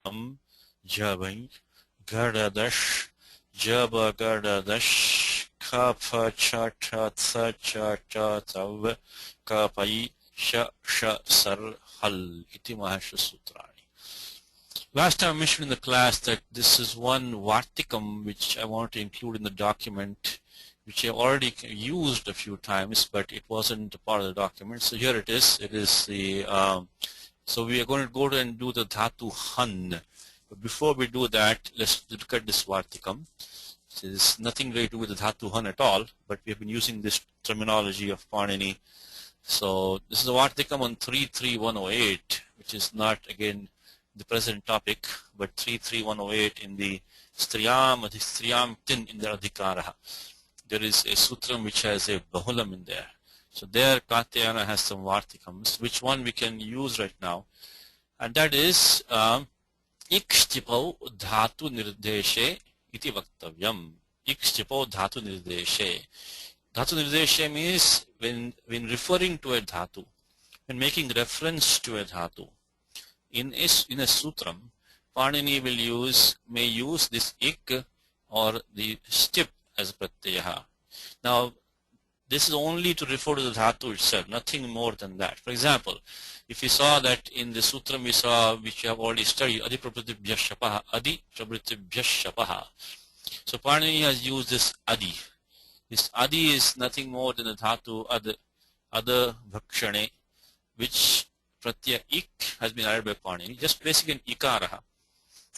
Jabang, Gardadash, Jaba Gardadash, Kapha Chata Tsa Tav, Kapai Sha Sar Hal, Iti Mahasha Sutrani. Last time I mentioned in the class that this is one Vartikam which I want to include in the document, which I already used a few times, but it wasn't a part of the document. So here it is. It is the so we are going to go and do the Dhatu Han. But before we do that, let's look at this Vartikam. So there's nothing really to do with the Dhatu Han at all, but we have been using this terminology of Panini. So this is a Vartikam on 33108, which is not again the present topic, but 33108 in the Striyam Tin in the Adhikaraha. There is a sutram which has a Bahulam in there. So there Katyayana has some Vartikams, which one we can use right now, and that is Ikstipau Dhatu Nirdeshe iti Vaktavyam. Ikstipau Dhatu Nirdeshe. Dhatu Nirdeshe means when referring to a Dhatu, when making reference to a Dhatu. In a sutram, Panini may use this ik or the stip as pratyaha. Now, this is only to refer to the dhatu itself, nothing more than that. For example, if you saw that in the sutram we saw, which you have already studied, adi prabhritibhyah shapaha. So Panini has used this adi. This adi is nothing more than the dhatu other bhakshane, which pratyaya ik has been added by Panini, just placing an ikaraha.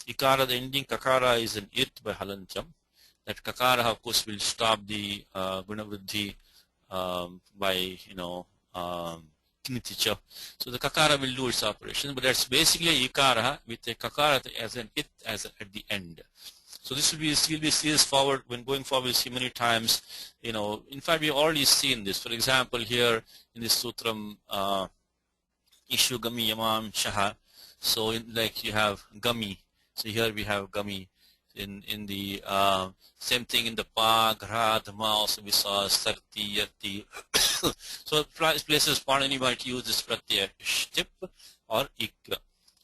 Ikara, the ending kakara is an it by halantyam. That kakara, of course, will stop the gunavriddhi by kiniticha. So the kakara will do its operation, but that's basically ikara with a kakara as an it as at the end. So this will be see this forward when going forward. We'll see many times. In fact, we've already seen this. For example, here in this sutram, Ishu Gami Yamam Shaha. So like you have Gami. So here we have Gami. In the same thing in the Pa, Gra, Dhamma also we saw Sarti, Yati. So places Panini might use this pratyaya shtip or ik.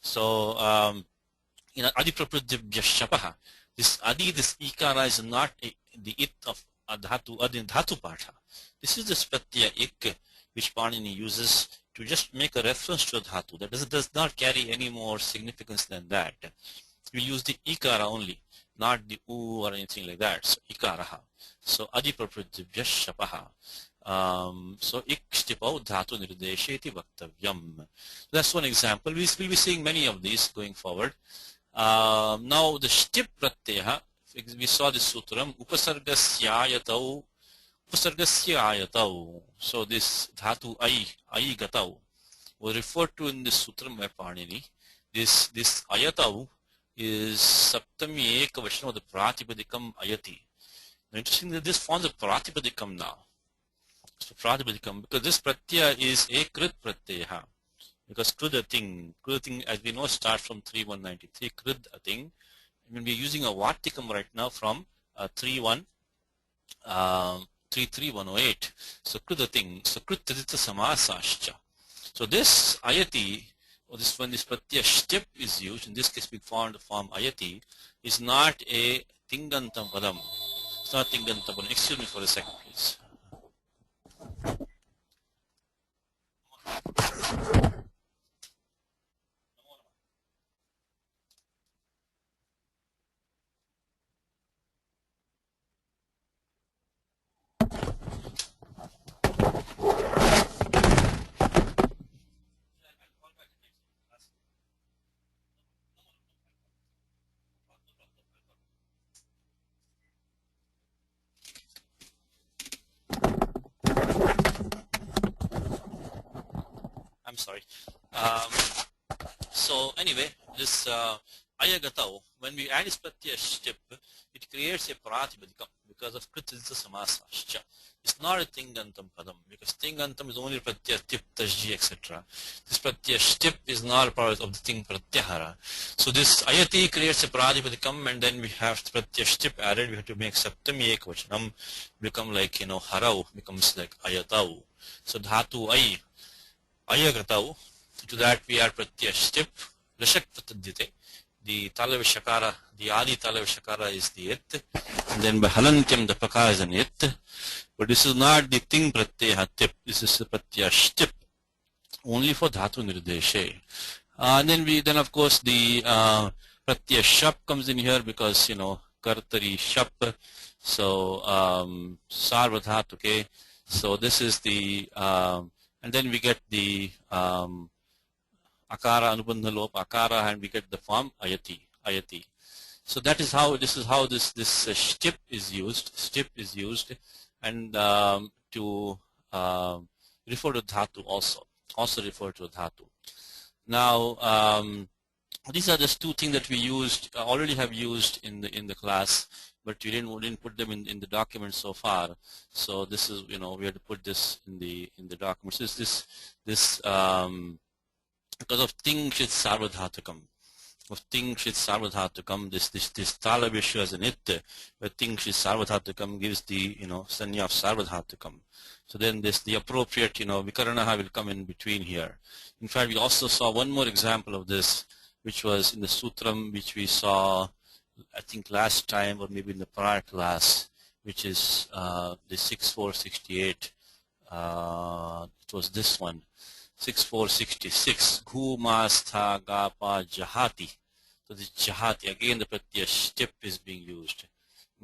So Adi Prapradibhya Shapaha. This Adi, this ikara is not the it of Dhatu, Adi Dhatu Patha. This is this pratyaya ik which Panini uses to just make a reference to a dhatu. That does not carry any more significance than that. We use the ikara only, not the u or anything like that. So ikaraha. So adi prapradibhyah shapaha. So ikstipau dhatu nirdeshe iti vaktavyam. That's one example. We will be seeing many of these going forward. Now the shtip pratyaha, we saw this sutram, upasargasyayatau. So this dhatu ai gatau was referred to in this sutram by Panini. This ayatau is saptami ekavachanam of the pratipadikam ayati. Now interesting that this forms a pratipadikam now. So pratipadikam, because this pratyaya is a krit pratyaha. Because krid a thing as we know starts from 3193, krid a thing. I mean, we're using a vartikam right now from 33108. So kruda thing. So krit tadita samasascha. So this ayati, or this when this pratyaya shtip is used, in this case we found the form ayati, is not a tingantam padam. It's not tingantam padam. Excuse me for a second, please. I'm sorry. So anyway, this ayagatau, when we add this pratyaya shtip, it creates a pratipadikam because of krititha samasascha. It's not a tingantam padam because tingantam is only pratyaya tip, tajji, etc. This pratyaya shtip is not a part of the thing pratyahara. So this ayati creates a pratipadikam, and then we have pratyaya shtip added. We have to make saptami ekvachanam become like harau becomes like ayatau. So dhatu ayagatau. To that we add pratyaya shtip, lashak pratadite. the Talav Shakara, the Adi Talav Shakara is the it, and then by Halantyam the Paka is an it, but this is not the Ting Pratyaya tip, this is the Pratyaya shtip, only for Dhatu Nirdeshe. And then of course the Pratyaya Shap comes in here because, Kartari Shap, so Sarvadhatu, okay, so this is the, and then we get the Akara Anubandha Lop Akara, and we get the form Ayati. So that is how this shtip is used, and to refer to dhatu also refer to dhatu. Now these are just two things that we already have used in the class, but we didn't put them in the document so far. So this is, we have to put this in the document. So this because of ting shit sarvadhatukam. Of ting shit sarvadhatukam, this talavishu as an it, where ting shit sarvadhatukam gives the sanya of sarvadhatukam. So then the appropriate vikaranaha will come in between here. In fact, we also saw one more example of this, which was in the sutram, which we saw I think last time or maybe in the prior class, which is the 6468. It was this one. 6466, Ghumastha Gapa Jahati. So this Jahati, again the Pratyaya shtip is being used.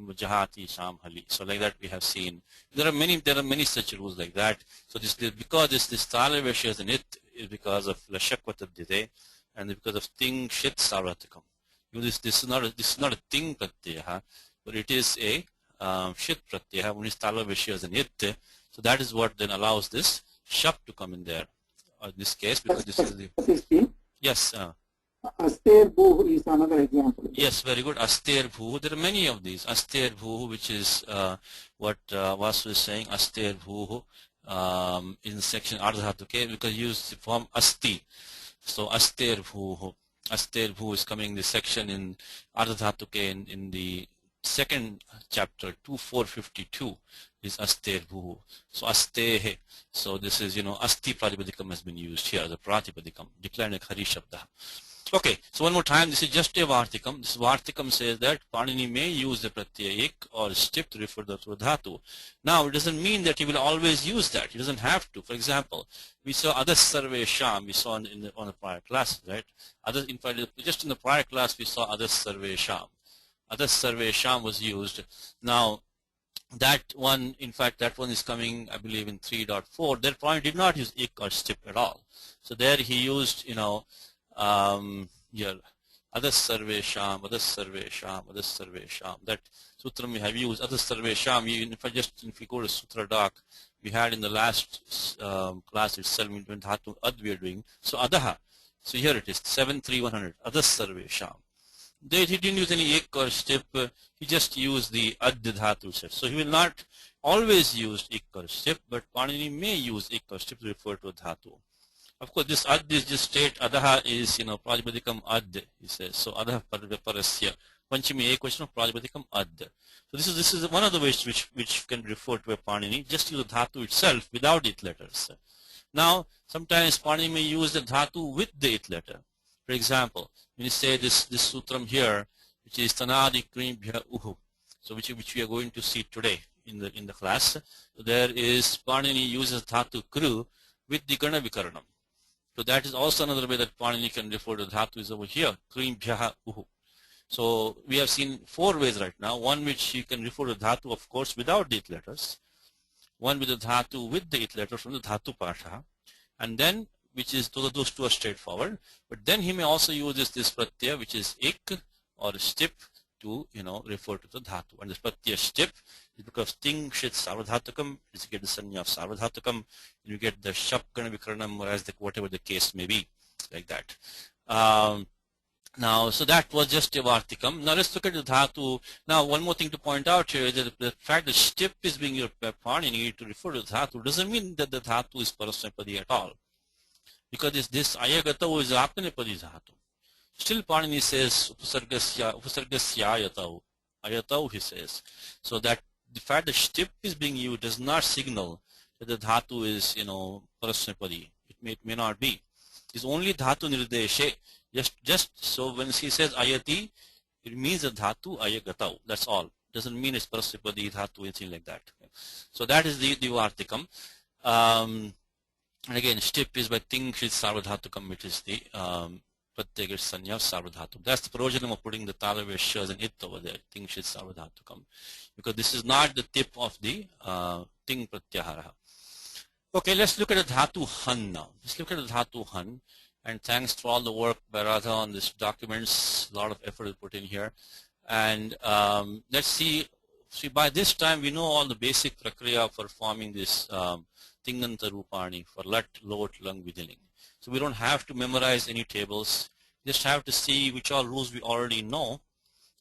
Jahati Shamhali. So like that we have seen. There are many such rules like that. So because this Talavesha is an it is because of Lashakwata Dide, and because of Ting Shit Sarvatakam. This is not a Ting Pratyaya, but it is a Shit Pratyaya when it's Talavesha is an it. So that is what then allows this Shap to come in there. In this case, because this is the yes. Aster Bhu is another example. Yes, very good. Aster Bhu. There are many of these. Aster Bhu, which is what Vasu is saying. Aster Bhu in the section Ardhatu, okay, because you use the form Asti. So Aster Bhu. Aster Bhu is coming in the section in Ardhatu in the second chapter 2452 is Aster Bhu. So Astehe. So this is Asti Pratipadikam has been used here as a Pratipadikam, declared like Hari Shabda. Okay, so one more time, this is just a Vartikam. This Vartikam says that Panini may use the Pratyayik or stip to refer to the Dhatu. Now, it doesn't mean that he will always use that. He doesn't have to. For example, we saw Adas Sarve Sham, we saw on the prior class, right? In fact, just in the prior class, we saw Adas Sarve Sham. Adas Sarve Sham was used. Now, that one, in fact, that one is coming, I believe, in 3.4. That point did not use ik or stip at all. So there he used, here, Adas Sarve Sham, Adas Sarve Sham, Adas Sarve Sham. That sutram we have used, Adas Sarve Sham. If we go to Sutra Doc, we had in the last class itself, when Dhatu Ad we are doing. So Adaha. So here it is, 73100, Adas Sarve Sham. He didn't use any ek or stip, he just used the ad dhatu set. So he will not always use ek or stip, but Panini may use ek or stip to refer to a dhatu. Of course, this ad is just state, adaha is, Prajpadikam ad, he says. So adaha parasya. Panchami ekvachanam Prajpadikam ad. So this is one of the ways which can refer to a Panini, just use the dhatu itself without it letters. Now, sometimes Panini may use the dhatu with the it letter. For example, when you say this sutram here, which is Tanadi Krimbhya Uhu, so which we are going to see today in the class, so there is Panini uses dhatu kru with the Gana Vyakaranam. So that is also another way that Panini can refer to dhatu is over here, Krimbhya Uhu. So we have seen 4 ways right now. One which you can refer to dhatu, of course, without the it letters. One with the dhatu with the it letter from the dhatu pasha, and then which is those two are straightforward, but then he may also use this pratyaya, which is ik or stip, to refer to the dhatu. And this pratyaya stip is because ting shit sarvadhatukam, is you get the sanya of sarvadhatukam, and you get the shap gana vikaranam, or as whatever the case may be, like that. Now, so that was just a vartikam. Now let's look at the dhatu. Now, one more thing to point out here is that the fact that stip is being your Panini to refer to the dhatu doesn't mean that the dhatu is parasmapadi at all. Because this ayagatavu is apnepadi dhatu. Still Panini says upasargasya ayatavu he says. So that the fact that stip is being used does not signal that the dhatu is parasmapadi. It may not be. Is only dhatu nirdeshe. Just so when he says ayati, it means a dhatu ayagatau. That's all. Doesn't mean it's parasipadi dhatu, anything like that. So that is the vartikam. And again, stip is by ting shit sarvadhatukam, which is the pratyagir sanya sarvadhatukam. That's the projanam of putting the talaveshas and it over there, ting shit sarvadhatukam. Because this is not the tip of the ting pratyahara. Okay, let's look at the dhatu han now. Let's look at the dhatu han. And thanks for all the work by Radha on this documents. A lot of effort is put in here. And let's see, by this time we know all the basic prakriya for forming this Tinganta Rupani for Lat, Lot, Lang, Vidiling. So we don't have to memorize any tables. Just have to see which all rules we already know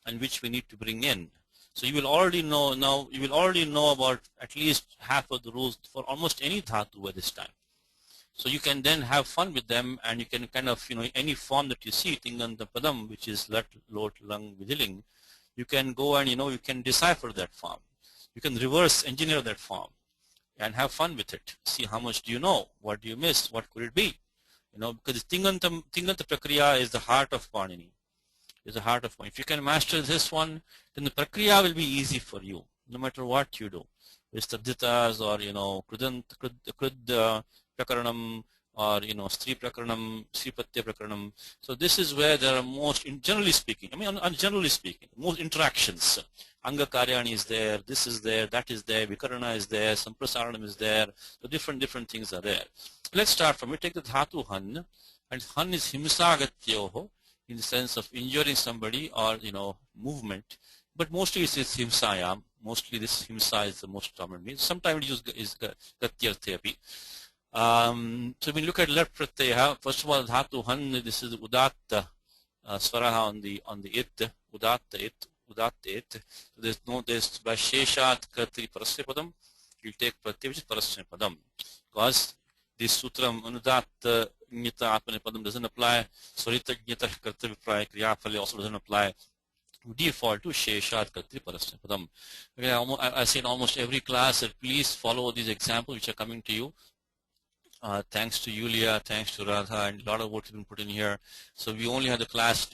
and which we need to bring in. So you will already know now, you will already know about at least half of the rules for almost any dhatu by this time. So you can then have fun with them, and you can kind of, any form that you see, Tinganta Padam, which is Lat, Lot, Lang, Vidiling, you can go and, you can decipher that form. You can reverse engineer that form and have fun with it. See how much do you know, what do you miss, what could it be? Because Tinganta Prakriya is the heart of Panini. Is the heart of Panini. If you can master this one, then the Prakriya will be easy for you, no matter what you do. With Tadditas or, Krud Prakaranam or, Stri Prakaranam, Sri Pratya Prakaranam. So this is where there are most, generally speaking, generally speaking, most interactions. Anga Karyani is there, this is there, that is there, Vikarana is there, Samprasaranam is there, so different things are there. Let's start from it. Take the dhatu han, and han is himsagatyoho, in the sense of injuring somebody or, movement, but mostly it's himsayam. Mostly this himsa is the most common means. Sometimes it is gatyarthapi. So when you look at lat pratyaya, first of all, dhatu han, this is udatta swaraha on the it, udatta it. So there's by sheshat kartri parasya padam, you take pratyaya, which is parasya padam. Because this sutram anudatta nyata apane padam doesn't apply, sarita nyata kartri praya kriyafali also doesn't apply. Default to sheshat kartri parasya padam. Okay, I say in almost every class that please follow these examples which are coming to you. Thanks to Yulia, thanks to Radha, and a lot of work has been put in here. So we only have the class,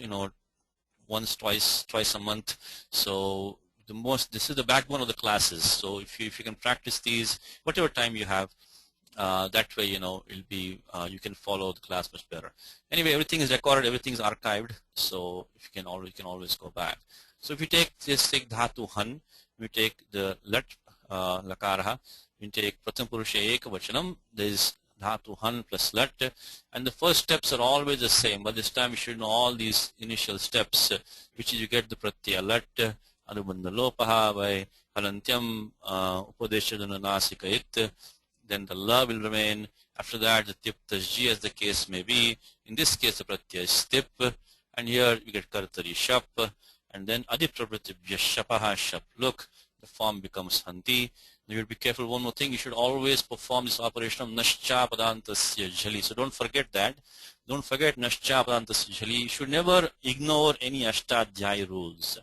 once, twice a month. So this is the backbone of the classes. So if you can practice these, whatever time you have, that way, it'll be, you can follow the class much better. Anyway, everything is recorded, everything is archived. So if you can always go back. So if you take dhatu han, we take the lat lakaraha, we take pratham purusha ekavachanam, there is dhatu han plus lat, and the first steps are always the same. By this time you should know all these initial steps, which is you get the pratyaya lat, anubandha lopaha by halantyam upadeshadana nasika it, then the la will remain. After that the tip tasji as the case may be. In this case the pratyaya is tip, and here you get kartari shap, and then adipprabhatibhya shapaha shap. Look, the form becomes hanti. You will be careful. One more thing, you should always perform this operation of nascha padantasya jhali. So don't forget that. Don't forget nascha padantasya jhali. You should never ignore any ashtadhyay rules.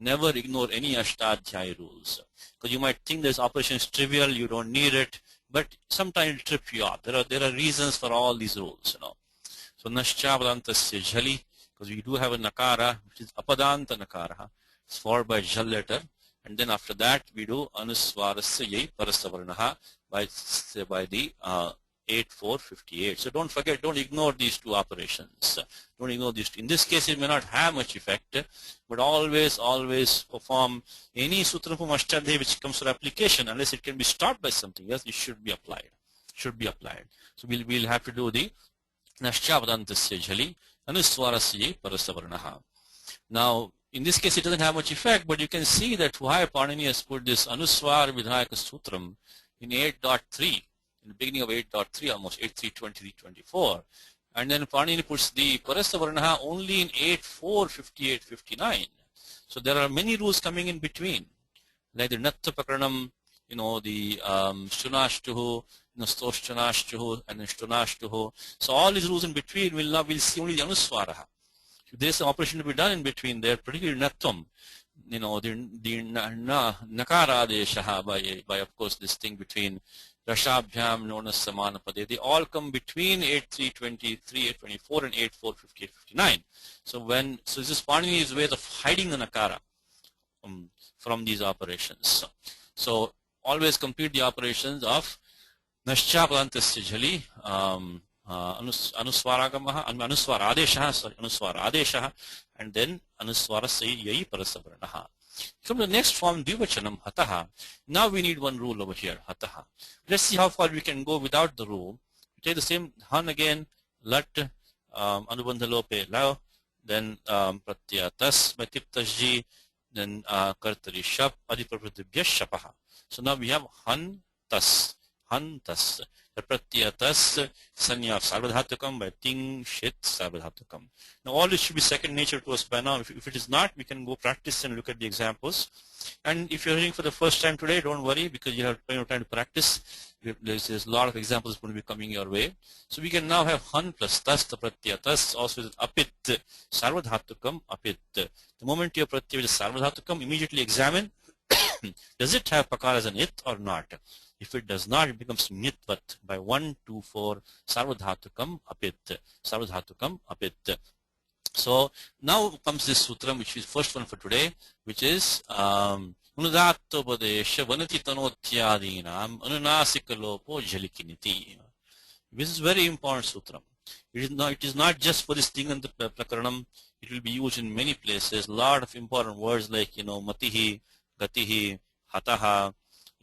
Never ignore any ashtadhyay rules. Because you might think this operation is trivial, you don't need it, but sometimes it will trip you up. There are reasons for all these rules. So nascha padantasya jhali, because we do have a nakara, which is apadanta nakara. It's followed by jhal letter. And then after that we do anuswarasya yai parasavarnaha by the 8458. So don't forget, don't ignore these two operations. Don't ignore these two. In this case it may not have much effect, but always perform any sutra from Ashtadhyayi which comes for application, unless it can be stopped by something else, it should be applied. So we'll have to do the Naschavadantasya jhali anuswarasya yai parasavarnaha. Now in this case, it doesn't have much effect, but you can see that why Panini has put this Anuswar Vidhayaka Sutram in 8.3, in the beginning of 8.3, almost 8.3.23.24. And then Panini puts the Parasavarnaha only in 8.4, 58, 59. So there are many rules coming in between, like the Natta Pakranam, the Shtunashtuhu, Stoshthanashtuhu, and then Shtunashtuhu. So all these rules in between we'll see only the Anuswaraha. There's an operation to be done in between there, particularly natvam, the nakara adeshaha by of course this thing between Rashabhyam known as Samanapade. They all come between 8.323, 8.24 and 8.450, 8.59. So this is Panini's way of hiding the nakara from these operations. So always complete the operations of Naschaplantasya Jali, Anuswaragamaha, Anuswaradeshaha, and then Anuswarasya Yai Parasavaranaha. Come to the next form, Dvivachanam Hataha. Now we need one rule over here, Hataha. Let's see how far we can go without the rule. We take the same Han again, Lat, Anubandhalope Lao, then Pratyatas by Tiptajji, then Kartari Shap, Adiprapratibhya Shapaha. So now we have Han-tas, Han-tas. The Pratyatas, Sanya of Sarvadhatukam by Ting, Shit, Sarvadhatukam. Now all this should be second nature to us by now. If it is not, we can go practice and look at the examples. And if you're hearing for the first time today, don't worry, because you have plenty of time to practice. There's a lot of examples going to be coming your way. So we can now have Han plus Tas, the Pratyatas, also with Apit, Sarvadhatukam, Apit. The moment your Pratyaya is Sarvadhatukam, immediately examine, does it have Pakar as an It or not? If it does not, it becomes Nitvat by 1, 2, 4, Sarvadhatukam, Apit, Sarvadhatukam, Apit. So now comes this sutram, which is first one for today, which is Unudattopadesha Vanati Tanotyadinam Anunasikalopo Jalikiniti. This is very important sutram. It is not just for this thing and the prakaranam. It will be used in many places. A lot of important words like, matihi, gatihi, hataha,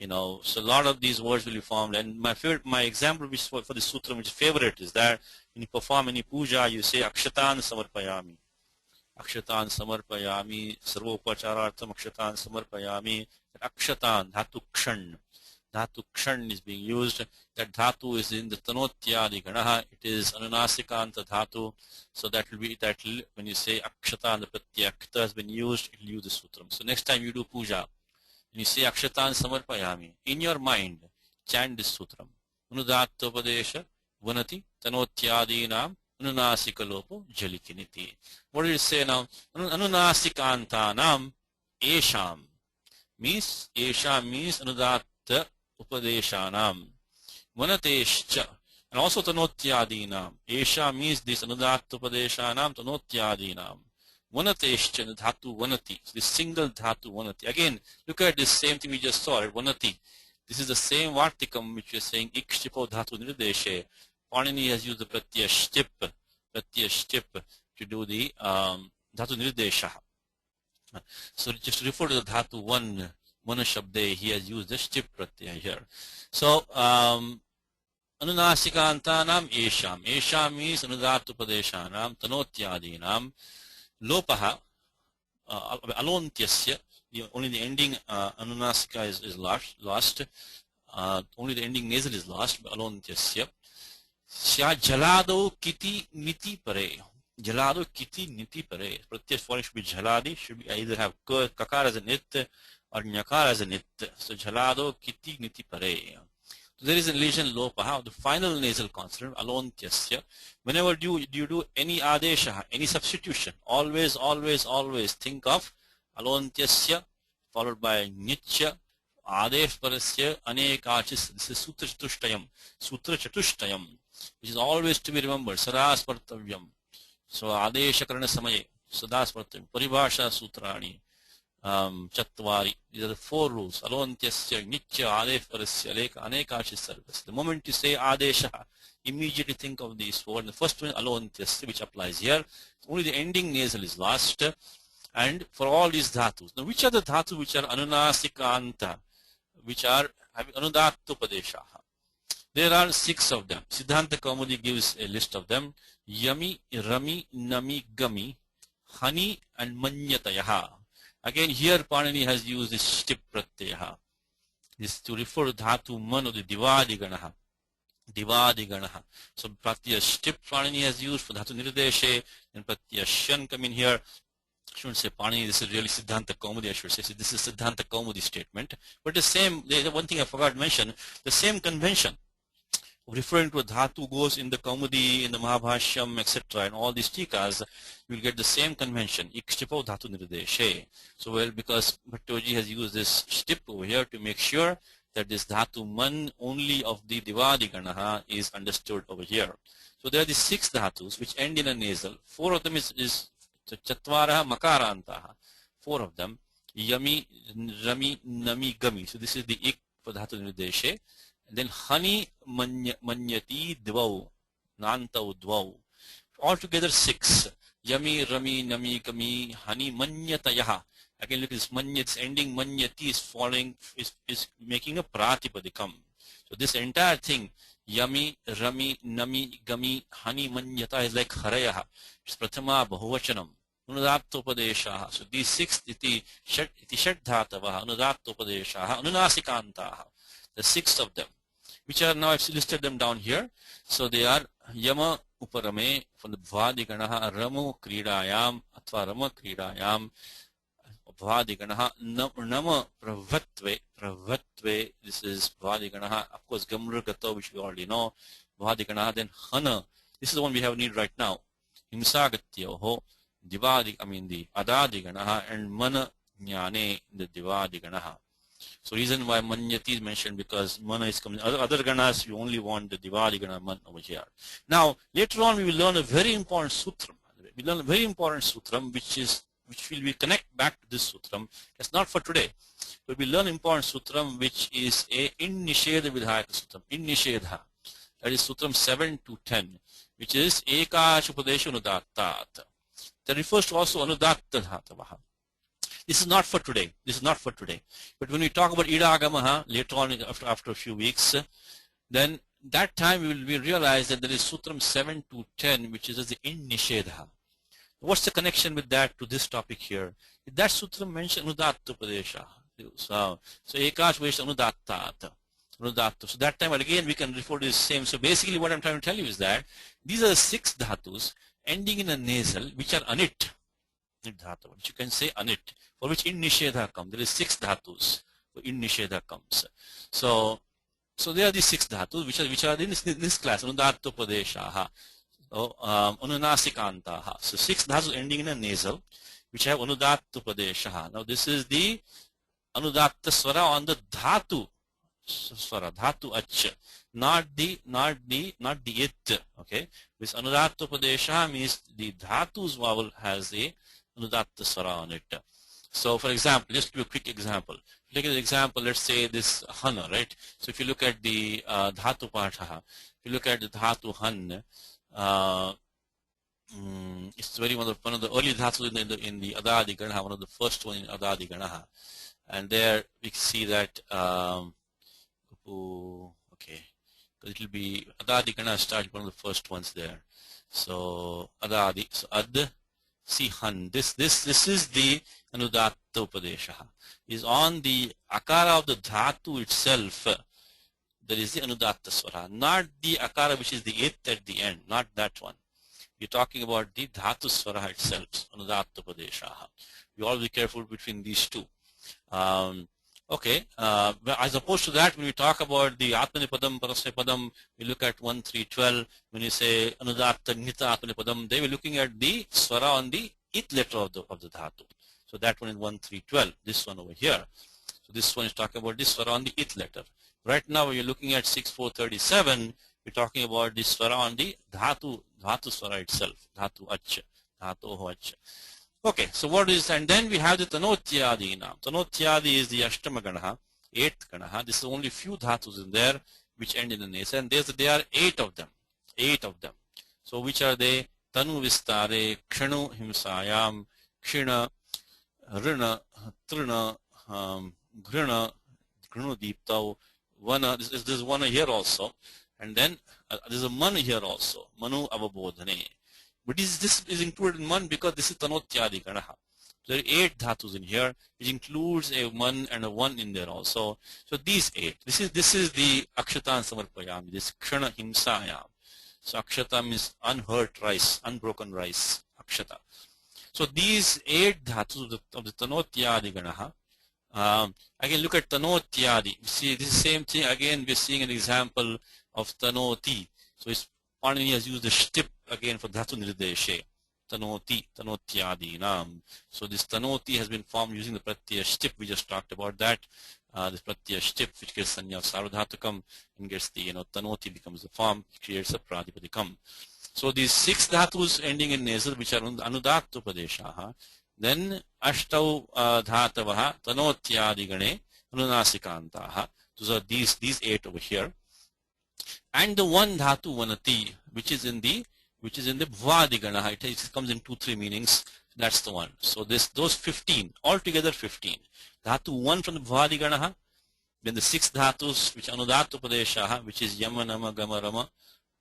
so a lot of these words will be formed. And my example which for this sutram, which is favorite, is that when you perform any puja, you say Akshatan Samarpayami. Akshatan Samarpayami, Sarvopacharartham Akshatan Samarpayami. Akshatan, Dhatu Kshan. Dhatu Kshan is being used. That Dhatu is in the Tanotyadi Ganaha. It is Anunasikanta Dhatu. So that will be, when you say Akshatan, the Pratyakta has been used, it will use the sutram. So next time you do puja, when you say Akshatan Samarpayami, in your mind, chant this sutram. Unudattopadesha Vanati Tanotyadinam Anunasikalopo Jalikiniti. What did it say now? Anunasikantanam Esham. Esham means Anudatta Upadeshanam. Vanatescha. And also Tanotyadinam. Esha means this Anudatta Upadeshanam Tanotyadinam. Vanatescha, the dhatu vanati. So this single dhatu vanati. Again, look at this same thing we just saw, right? Vanati. This is the same vartikam which we are saying ikshtipo dhatu nirdeshe. Panini has used the pratyashtip to do the dhatu nirdesha. So just to refer to the dhatu one, manashabde, he has used the shtip pratyaya here. So, Anunasikantanam esham. Esham means Anudattupadeshanam, Tanotyadinam. Lopaha, alontyasya, only the ending anunasika is lost. Only the ending nasal is lost, alontyasya. Sya jalado kiti niti pare. Jalado kiti niti pare. Pratyaya form should be jaladi, should be either have kakar as a nit or nyakar as a nit. So jalado kiti niti pare. So there is a lesion lopaha, the final nasal consonant, alontyasya. Whenever you do any adesha, any substitution, always think of alontyasya followed by nitya, adesh parasya, anekachis. This is sutra chatushtayam, which is always to be remembered. Sadas partavyam. So adesha karana samaye, sadas partavyam. Paribhasha sutrani. Chatvari. These are the 4 rules. Alontyasya, nitya, adef parasya, leka, anekachis sarvas. The moment you say adesha, immediately think of these 4. And the first one, alontyasya, which applies here. Only the ending nasal is lost. And for all these dhatus. Now, which are the dhatus which are anunasikanta, which are having anudattopadeshaha? There are 6 of them. Siddhanta Kaumudi gives a list of them. Yami, Rami, Nami, Gami, Hani, and Manyatayaha. Again, here Panini has used this shtip pratyaha. This to refer to dhatu man of the divadi ganaha. Divadi ganaha. So pratyaya shtip Panini has used for dhatu nirdeshe, and pratyaya shan come in here. I shouldn't say Panini, this is really Siddhanta Kaumudi, I should say. So this is Siddhanta Kaumudi statement. But the same, one thing I forgot to mention, the same convention referring to a dhatu goes in the Kaumudi, in the Mahabhashyam, etc. and all these tikas, you will get the same convention, ikshtipo dhatu nirdeshe. So, well, because Bhattoji has used this shtip over here to make sure that this dhatu man only of the divadi ganaha is understood over here. So there are the 6 dhatus which end in a nasal. 4 of them is chatvaraha makarantaha. 4 of them. Yami, rami, nami, gami. So this is the ik for dhatu nirdeshe. And then hani, manyati, dvau, nantau, dvau. Altogether 6. Yami, rami, nami, gami, hani, manyatayaha. Again, look at this manya, this ending manyati is following, is making a pratipadikam. So this entire thing, yami, rami, nami, gami, hani, manyata is like harayaha. It's prathama bahuvachanam. Anudattopadeshaha. So these 6 iti shadhatavaha, anudattopadeshaha, anunasikantaha. The 6 of them, which are now I've listed them down here. So they are yama uparame from the bhadiganaha, ramu kridayam, atva rama kridayam, bhadiganaha, nama pravatve, this is bhadiganaha, of course gamragato, which we already know, bhadiganaha, then hana, this is the one we have need right now, himsagatyoho, divadi, the adadiganaha, and mana jnane, the divadiganaha. So reason why manyati is mentioned, because mana is coming. Other ganas, you only want the divadigana man over here. Now, later on we will learn a very important sutram. We learn a very important sutram which will be connect back to this sutram. That's not for today. But we learn important sutram which is a in nishedha vidhayaka sutram. In nishedha. That is sutram 7 to 10, which is ekashupadesha anudattat. That refers to also anudatta dhatavaha. This is not for today. This is not for today. But when we talk about idagamaha later on after a few weeks, then that time we realize that there is sutram 7 to 10, which is the in nishedha. What's the connection with that to this topic here? That sutram mentions anudatta padesha. So ekash vesh anudattat. So that time again we can refer to the same. So basically what I'm trying to tell you is that these are the 6 dhatus ending in a nasal which are anit. Dhatu, which you can say anit, for which in nishedha comes. There is 6 dhatus for in nishedha comes. So there are these 6 dhatus which are in this class. Anudatto padeshaha, anunasikantaha. So 6 dhatus ending in a nasal which have anudatto padeshaha. Now this is the anudatta swara on the dhatu swara, dhatu ach, not the it. Okay, this anudatto padeshaha means the dhatu's vowel has a anudatta swara on it. So for example, just to give a quick example. Look at the example, let's say this hana, right? So if you look at the dhatu pathaha, if you look at the dhatu han, it's very one of the early dhatus in the adadi ganaha, one of the first one in adadi ganaha. And there we see that okay, because it will be adadi ganaha starts one of the first ones there. So adadi, so ad, see han, this is the anudatta upadesha, is on the akara of the dhatu itself. There is the anudatta swara, not the akara which is the it at the end, not that one. We're talking about the dhatu swara itself, anudatta upadesha. You all be careful between these two. Okay, as opposed to that, when we talk about the Atmanipadam, Parasmapadam, we look at 1, 3, 12. When you say Anudatta, Nita, Atmanipadam, they were looking at the swara on the it letter of the dhatu. So that one is 1, 3, 12. This one over here. So this one is talking about this swara on the it letter. Right now, when you're looking at 6, 4, 37, we're talking about the swara on the dhatu swara itself. Dhatu ach, dhatu ho ach. Okay, so what is, and then we have the Tanotyadi now. Tanotyadi is the Ashtama Ganaha, 8th Ganaha. This is only few dhatus in there which end in the nasa, and there are 8 of them. 8 of them. So which are they? Tanu Vistare, Kshanu Himsayam, Kshina, Rina, Trina, Grina, Grinu Deeptau, Vana. There's one here also, and then there's a Manu here also, Manu Avabodhane. But this is included in man because this is Tanotyadi Ganaha. There are 8 dhatus in here, which includes a 1 and a 1 in there also. So these 8. This is the Akshatan Samarpayam, this Kshana Himsayam. So Akshata means unhurt rice, unbroken rice, Akshata. So these 8 dhatus of the Tanotyadi Ganaha. Again, look at Tanotyadi. See, this is the same thing. Again, we're seeing an example of Tanoti. So Panini has used the shtip again for dhatu nirdeshe. Tanoti, Tanotyadi nam. So this Tanoti has been formed using the pratyaya shtip. We just talked about that. this pratyaya shtip, which gets sanya of sarvadhatukam and gets the, tanoti becomes the form, creates a pradipadikam. So these 6 dhatus ending in nasal, which are anudattu padeshaha, then ashtau dhatavaha tanotyadigane anunasikantaha. Those are these 8 over here. And the one dhatu vanati, which is in the bhvadigana. It comes in 2-3 meanings. That's the one. So those 15, altogether 15. Dhatu 1 from the bhvadigana, then the 6 dhatus, which anudatu padeshaha, which is yama, nama, gama, rama,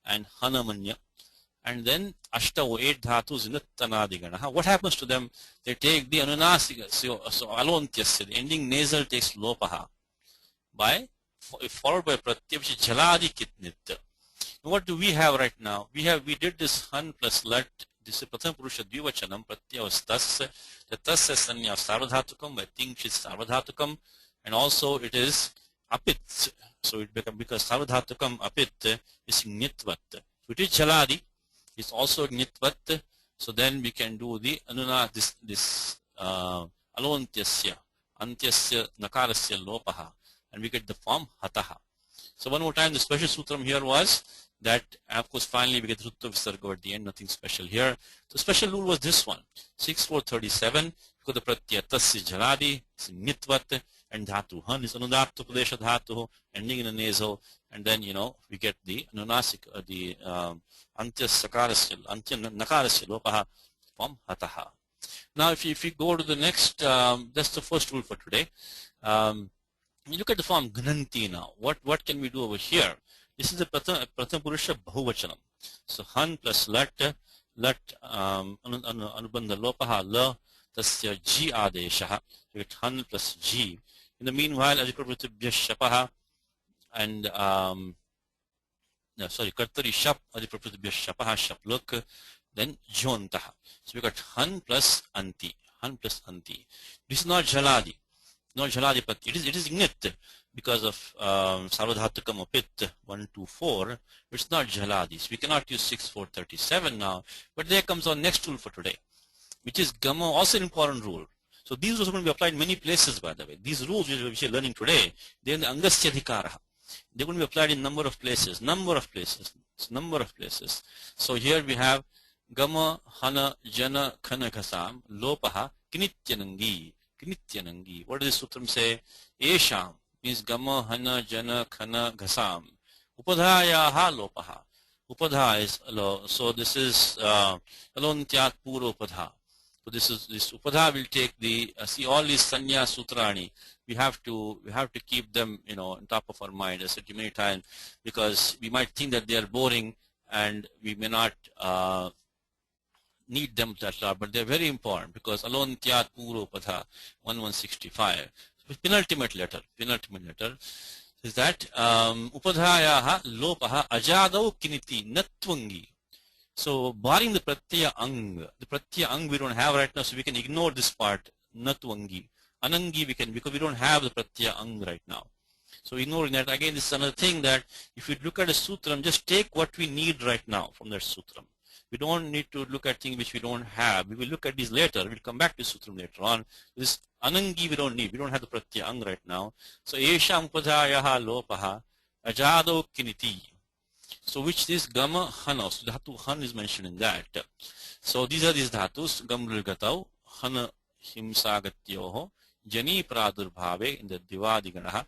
and hanamanya. And then ashtav 8 dhatus in the tanadigana. What happens to them? They take the anunasika, so alontyasya, the ending nasal takes lopaha, followed by pratyaya, which is jaladi kitnit. What do we have right now? We did this han plus lat. This is pratham purusha dvivachanam. Pratyaya was tas. The tas is sanya sarvadhatukam. I think it's sarvadhatukam, and also it is apit. So it becomes, because sarvadhatukam apit is nitvat. So it is jaladi. It's also nitvat. So then we can do the anuna this alontyasya antyasya nakarasya lopaha, and we get the form hataha. So one more time, the special sutram here was that, of course, finally we get Rutta Visarga at the end, nothing special here. The special rule was this one, 6-4-37, because the pratyaya tasya jaladi, is nitvat, and dhatu han is anudatu padesha dhatu, ending in a nasal, and then, we get the anunasik, the antya sakarasya, antya nakarasya lopaha, form hataha. Now, if you go to the next, that's the first rule for today. You look at the form gnanti now. What can we do over here? This is the pratham purusha bahuvachanam. So han plus lat anubandha lopaha la tasya g adeshaha. You get han plus g. In the meanwhile, adhipravritibhya shapaha and kartari shap adhipravritibhya shapaha shapluk, then jontaha. So we got han plus anti. This is not jaladi. No jaladi, but it is ignit because of sarvadhatukam apit 1-4. It's not jaladi. So we cannot use 6-4-37 now. But there comes our next rule for today, which is gama, also an important rule. So these rules are going to be applied in many places, by the way. These rules which we are learning today, they're in the angasya adhikara. They're going to be applied in number of places. So here we have gama, hana, jana, khana, ghasam, lopaha, kinityanangi. What does this sutram say? Esham means gama, hana, jana, khana, ghasam. Upadhayaha lopaha. Upadha is lo. So this is alontyat pura upadha. So this upadha will take the see all these sanya sutrani. We have to keep them on top of our mind. I said to you many times, because we might think that they are boring and we may not need them that lot, but they're very important, because alontyat pura upadha 1165. Penultimate letter is that upadhayaha lopaha ajadau kiniti natvangi. So barring the pratyaya ang we don't have right now, so we can ignore this part, natvangi. Anangi we can, because we don't have the pratyaya ang right now. So ignoring that, again, this is another thing, that if you look at a sutram, just take what we need right now from that sutram. We don't need to look at things which we don't have. We will look at these later. We'll come back to sutram later on. This anangi we don't need. We don't have the pratyaya ang right now. So esham upadhayaha lopaha ajado kiniti. So which is gama hana. So dhatu han is mentioned in that. So these are these dhatus. Gamril gatau hana himsagatyoho jani pradurbhave in the divadiganaha.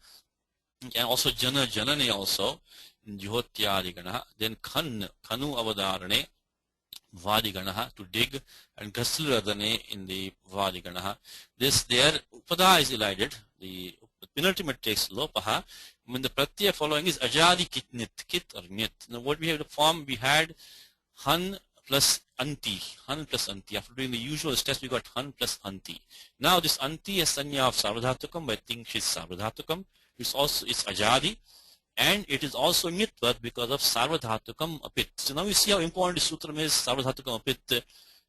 And also jana janane also in jyotyaadiganaha. Then kanu avadarane vadiganaha, to dig, and gaslradane in the vadiganaha. This there upada is elided. The penultimate takes lopaha. When the pratyaya following is ajadi kitnit, kit or nit. Now what we have the form, we had han plus anti. After doing the usual steps, we got han plus anti. Now this anti is sanya of sarvadhatukam. I think she's sarvadhatukam. It's ajadi. And it is also nitvat because of sarvadhatukam apit. So now we see how important the sutram is, sarvadhatukam apit.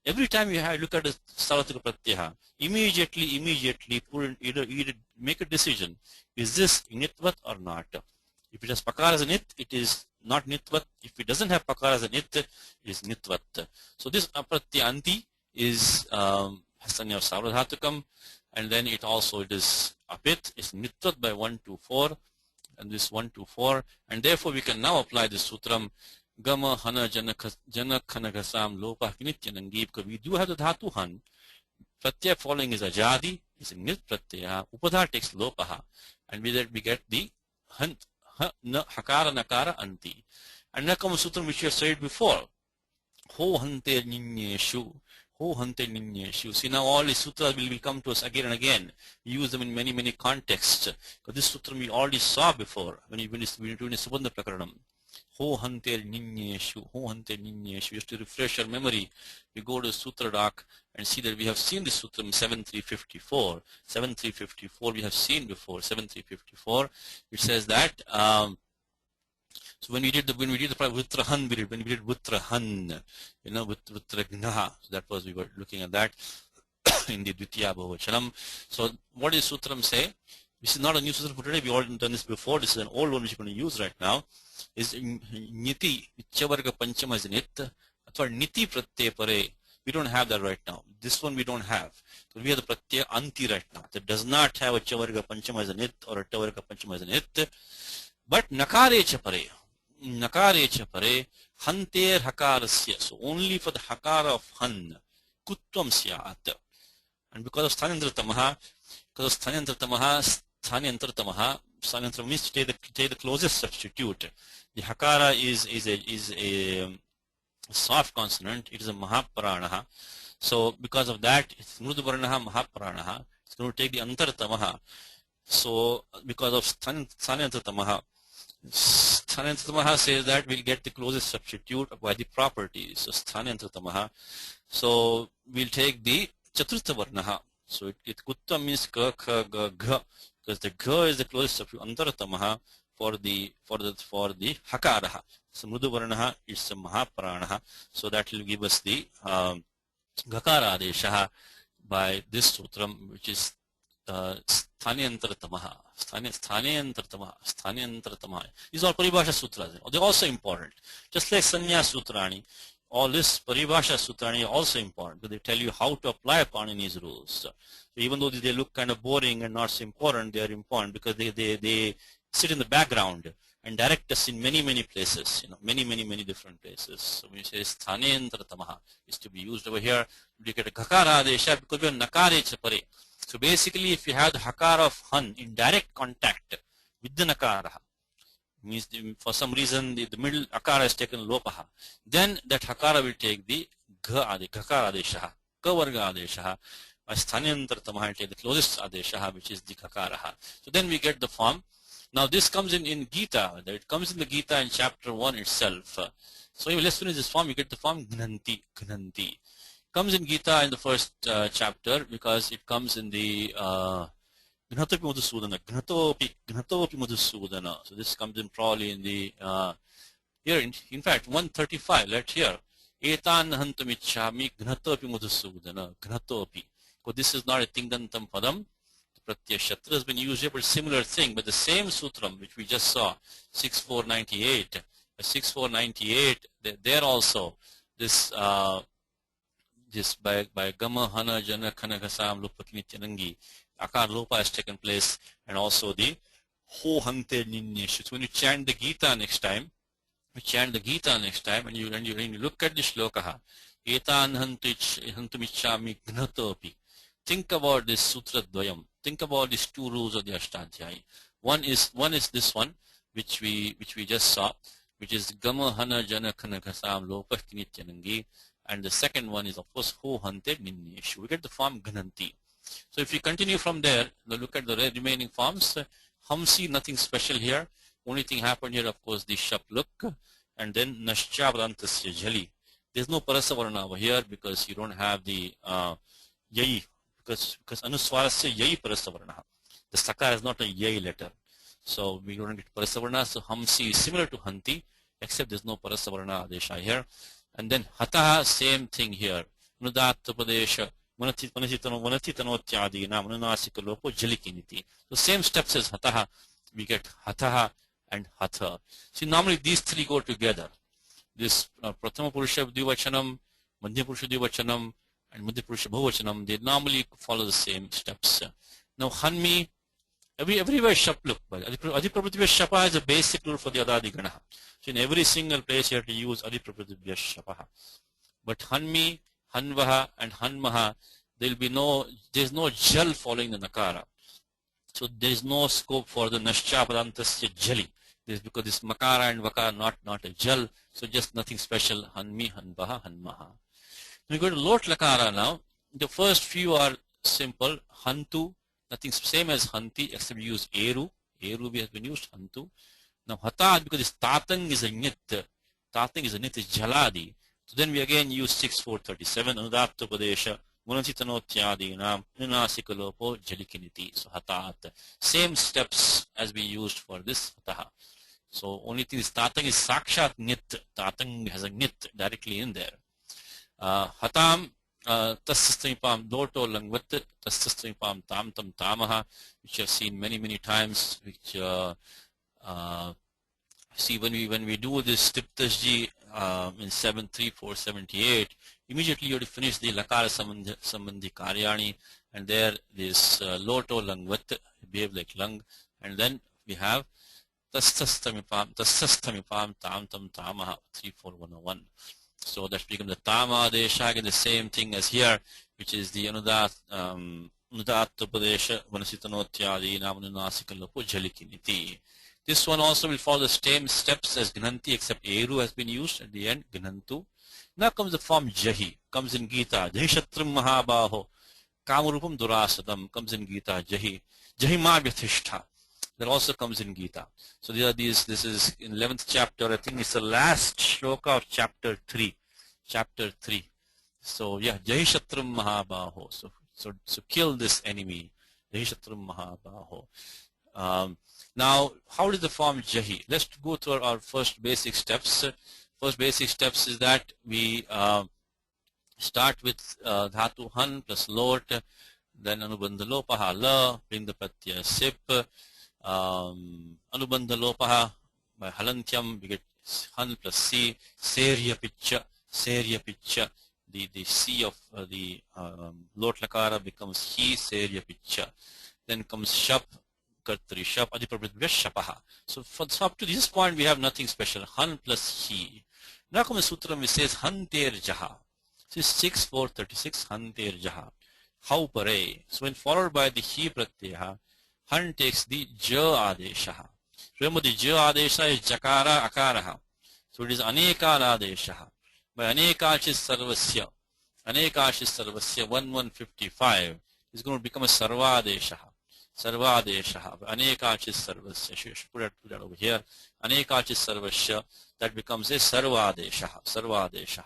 Every time you look at the sarvadhatukam pratyaha, immediately put in either make a decision. Is this nitvat or not? If it has pakara as a nit, it is not nitvat. If it doesn't have pakara as a nit, it is nitvat. So this pratyanti is Sanya of Sarvadhatukam, and then it is apit, it's mitrat by 1 to 4, and this 1 to 4, and therefore we can now apply the sutram Gama Hana Janakanagasam Lopa Kinityanangi, because we do have the dhatu han. Pratyaya following is ajadi, is a nit pratyaya, upadha takes lopaha, and with that we get the hant, hakara nakara anti. And now comes a sutram which we have said before. Ho hante ninyeshu. Ho hante ninyeshu. See, now all these sutras will come to us again and again. We use them in many, many contexts. Because this sutram we already saw before when we were doing the Subandha Prakaranam. Ho hante ninyeshu. Ho hante ninyeshu. Just to refresh our memory, we go to Sutra Doc and see that we have seen this sutram 7354. 7354 we have seen before. 7354. It says that. So when we did the Vutrahan, when we did Vutrahan, Vutragnaha, so that was, we were looking at that in the Dvitiya Bhavachanam. So what does Sutram say? This is not a new Sutra for today, we already done this before, this is an old one which we're going to use right now. Is Niti, Chavarga Panchama is Nit, or Niti Pratyaya Pare. We don't have that right now. This one we don't have. So we have the Pratyaya Anti right now. That does not have a Chavarga Panchama as a Nit or a Chavarga Panchama as a Nit. But Nakarecha Pare. Nakarecha pare hanter hakarasya. So only for the hakara of han kutvam syat. And because of sthanyantra tamaha, means to take the closest substitute. The hakara is a soft consonant. It is a mahapranaha. So because of that, it's mruduvarnaha mahapranaha. It's going to take the antartamaha. So because of sthanyantra tamaha, Sthanyantra says that we'll get the closest substitute by the properties. So Sthanyantra. So we'll take the Chaturtha Varnaha. So it Kutta means Ka, Kha, Ga, Gha, because the Gha is the closest substitute Antaratamaha for the Hakaraha. So Mrudu Varnaha is a Mahapranaha. So that will give us the Gakara Adeshaha by this sutram, which is Sthanyantartamaha. Sthanyantartamaha. These are Paribhasha Sutras. They're also important. Just like Sanya Sutrani, all this Paribhasha Sutrani are also important because they tell you how to apply Panini's rules. So even though they look kind of boring and not so important, they are important because they sit in the background and direct us in many, many places, many different places. So when you say Sthanyantartamaha is to be used over here, you get a Gakara Adesha because we are Nakarecha Pare. So basically, if you have the hakara of han in direct contact with the nakara, means for some reason the middle akara is taken lopaha, then that hakara will take the gakara adeshaha, kavarga adeshaha, sthanyantartamaha will take the closest adeshaha, which is the kakaraha. So then we get the form. Now this comes in Gita. It comes in the Gita in chapter 1 itself. So let's finish this form. We get the form gnanti. Comes in Gita in the first chapter because it comes in the Gnatopi Madhusudana. Gnatopi Madhusudana. So this comes in probably in the here in fact 135. Let's hear. Etan hantamichami gnatopi Madhusudana. Gnatopi. Because this is not a Tingdantam Padam. The Pratyashatra has been used here, but similar thing. But the same sutram which we just saw, 6498. 6498. There also this by Gama Hana Jana Kanagasam Lupakinityanangi, Akar Lopa has taken place, and also the Ho Hante Ninyeshu. So when you chant the Gita next time, and you look at the shlokaha, Etan Hantumichami Gnatopi. Think about this Sutra Dvayam. Think about these two rules of the Ashtadhyayi. One is this one, which we just saw, which is Gama Hana Jana Kanagasam Lupakinityanangi. And the second one is, of course, Ho Hante Ninyeshu. We get the form Gnanti. So if you continue from there, look at the remaining forms. Hamsi, nothing special here. Only thing happened here, of course, the Shapluk. And then Naschabrantasya Jali. There's no Parasavarna over here because you don't have the Yai. Because Anuswarasya Yai Parasavarna. The Sakar is not a Yai letter. So we don't get Parasavarna. So Hamsi is similar to Hanti, except there's no Parasavarna Adesha here. And then Hataha, same thing here. Nudathapadesha, Manatitanotyadina, Mananasika Lopo, Jalikiniti. So same steps as Hataha, we get Hataha and Hatha. See, normally these three go together. This Prathama Purusha Dvivachanam, Madhya Purusha Dvivachanam, and Madhya Purusha Bahuvachanam, they normally follow the same steps. Now Hanmi, everywhere Shap, look, Adiprapratibhya Shapa is a basic rule for the Adadi Ganaha. So in every single place you have to use Adiprapratibhya Shapaha. But Hanmi, Hanvaha and Hanmaha, there's no jal following the Nakara. So there is no scope for the Nashcha Padantasya Jali. This is because this Makara and Vakara not a jal, so just nothing special. Hanmi, Hanvaha, Hanmaha. We go to Lot Lakara now. The first few are simple. Hantu, nothing same as Hanti, except we use Eru. Eru has been used, Hantu. Now Hata, because this Tatang is a Nit. Tatang is a Nit, is Jaladi. So then we again use 6.437, Anudatta Padesha, Munasitanotyadinam, Nunasikalopo, Jalikiniti. So Hatat. Same steps as we used for this Hataha. So only thing is Tatang is Sakshat Nit. Tatang has a Nit directly in there. Hatam, Tassastamipam, Doto Langvat, Tassastamipam, Tam Tam Tamaha, which I've seen many times, which see when we do this Tiptasji in 73478, immediately you have to finish the Lakara Sambandhi Karyani, and there this Loto Langvat, behave like Lang, and then we have Tassastamipam, Tam Tam Tamaha, 34101. So that becomes the Tama Desha, again the same thing as here, which is the Anudat Upadesha, Vanasitanotyadi, Namanunasikallopo, Jalikiniti. This one also will follow the same steps as Gnanti, except Eru has been used at the end, Gnantu. Now comes the form Jahi, comes in Gita, Jahi Shatram Mahabaho, Kamarupam Durasadam, comes in Gita, Jahi, Jahima Vyathishtha. That also comes in Gita. So this is in 11th chapter, I think it's the last shloka of chapter 3. So yeah, Jahi Shatram Mahabaho. So kill this enemy, Jahi Shatram Mahabaho. Now, how is the form Jahi? Let's go through our first basic steps. First basic steps is that we start with Dhatu Han plus Lot, then Anubandha Lopaha La, bring the Pratyaya Sip, Anubandha Lopaha, by Halantyam we get Han plus C, Serya Picha, the C of the Lot Lakara becomes He, Serya Picha. Then comes Shap, Kartari Shap, Adiprapratibhya Shapaha. So up to this point we have nothing special. Han plus He. Now comes the Sutram which says Hanter Jaha. So it's 6.436, Hanter Jaha. How pare. So when followed by the He Pratyaha, Han takes the Ja Adeshaha. Remember the Ja Adesha is Jakara Akaraha. So it is Anekala Adeshaha. By Anekashis Sarvasya. Anekashis Sarvasya 1155 is going to become a Sarva Adeshaha. Sarvadeshaha, Anekachis Sarvasya. Should put that over here. Anekachis Sarvasya, that becomes a Sarvadeshaha.